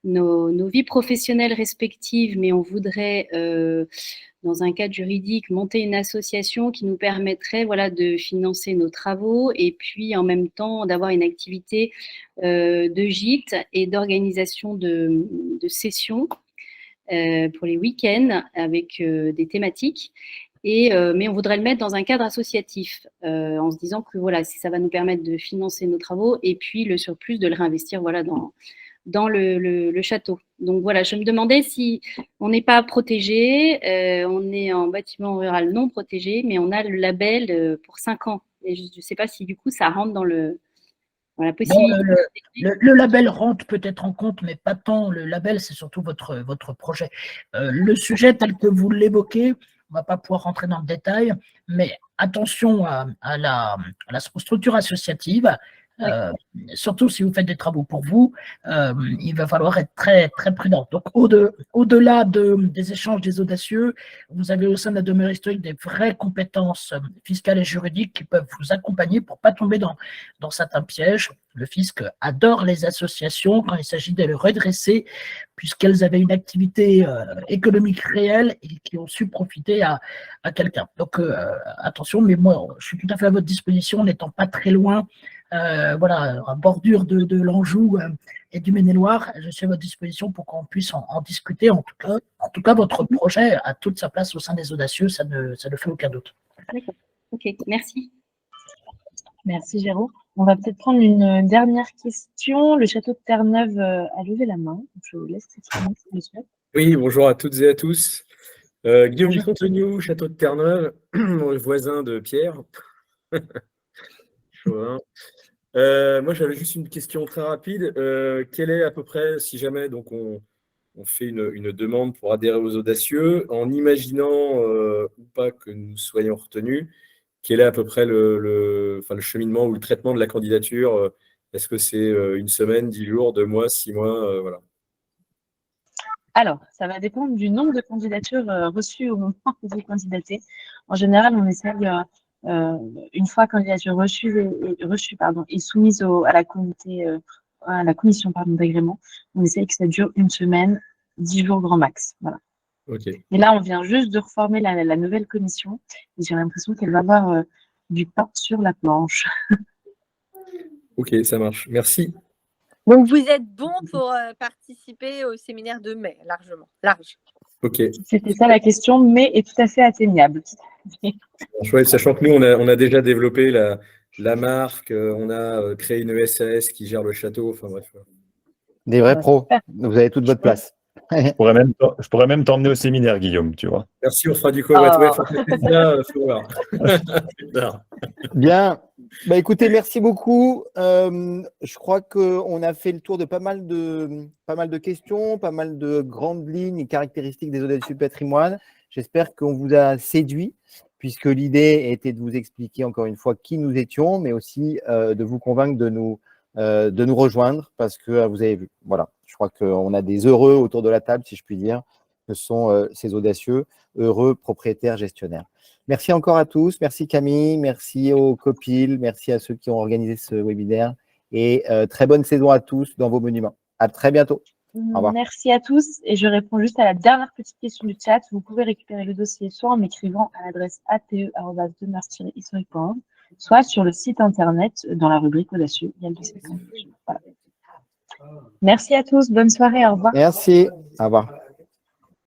nos vies professionnelles respectives, mais on voudrait, dans un cadre juridique, monter une association qui nous permettrait de financer nos travaux et puis en même temps d'avoir une activité de gîte et d'organisation de sessions pour les week-ends avec des thématiques. Mais on voudrait le mettre dans un cadre associatif, en se disant que si ça va nous permettre de financer nos travaux et puis le surplus de le réinvestir dans le château. Donc voilà, je me demandais si on n'est pas protégé, on est en bâtiment rural non protégé, mais on a le label pour 5 ans. Et je ne sais pas si du coup ça rentre dans la possibilité. Le label rentre peut-être en compte, mais pas tant. Le label, c'est surtout votre projet. Le sujet tel que vous l'évoquez, on ne va pas pouvoir rentrer dans le détail, mais attention à la structure associative. Surtout si vous faites des travaux pour vous, il va falloir être très, très prudent. Donc, au-delà des échanges des audacieux, vous avez au sein de la demeure historique des vraies compétences fiscales et juridiques qui peuvent vous accompagner pour ne pas tomber dans certains pièges. Le fisc adore les associations quand il s'agit de les redresser, puisqu'elles avaient une activité économique réelle et qui ont su profiter à quelqu'un. Donc, attention, mais moi, je suis tout à fait à votre disposition, n'étant pas très loin voilà, en bordure de l'Anjou et du Maine-et-Loire. Je suis à votre disposition pour qu'on puisse en discuter. En tout cas, votre projet a toute sa place au sein des Audacieux, ça ne fait aucun doute. D'accord. Ok, merci. Merci Géraud. On va peut-être prendre une dernière question. Le château de Terre-Neuve a levé la main. Je vous laisse s'exprimer si vous le souhaitez. Oui, bonjour à toutes et à tous. Guillaume Vitrontegnou, château de Terre-Neuve, voisin de Pierre. Chauvin. Moi, j'avais juste une question très rapide. Quelle est à peu près, si jamais donc on fait une demande pour adhérer aux Audacieux, en imaginant ou pas que nous soyons retenus, quel est à peu près le cheminement ou le traitement de la candidature? Est-ce que c'est une semaine, 10 jours, 2 mois, 6 mois, voilà. Alors, ça va dépendre du nombre de candidatures reçues au moment où vous candidatez. En général, on essaye, une fois candidature reçue et soumise à la commission d'agrément, on essaye que ça dure une semaine, 10 jours grand max. Voilà. Ok. Et là, on vient juste de reformer la nouvelle commission et j'ai l'impression qu'elle va avoir du pain sur la planche. Ok, ça marche. Merci. Donc, vous êtes bon pour participer au séminaire de mai, largement. Large. Ok. C'était ça la question, mais est tout à fait atteignable. Ouais, sachant que nous, on a déjà développé la marque, on a créé une SAS qui gère le château, enfin bref. Des vrais pros. Vous avez toute votre place. Je pourrais même t'emmener au séminaire, Guillaume, tu vois. Merci, on fera du covoiturage. Faut voir. Bien. Bah, écoutez, merci beaucoup. Je crois qu'on a fait le tour de pas mal de questions, pas mal de grandes lignes et caractéristiques des Audacieux Patrimoine. J'espère qu'on vous a séduit, puisque l'idée était de vous expliquer encore une fois qui nous étions, mais aussi de vous convaincre de nous rejoindre, parce que vous avez vu, voilà, je crois qu'on a des heureux autour de la table, si je puis dire, que sont ces Audacieux, heureux propriétaires gestionnaires. Merci encore à tous, merci Camille, merci aux Copil, merci à ceux qui ont organisé ce webinaire, et très bonne saison à tous dans vos monuments. À très bientôt. Au revoir. Merci à tous et je réponds juste à la dernière petite question du chat. Vous pouvez récupérer le dossier soit en m'écrivant à l'adresse ate@demeure-historique.org, soit sur le site internet dans la rubrique Audacieux. Il y a le dossier. Voilà. Merci à tous, bonne soirée, au revoir. Merci, au revoir.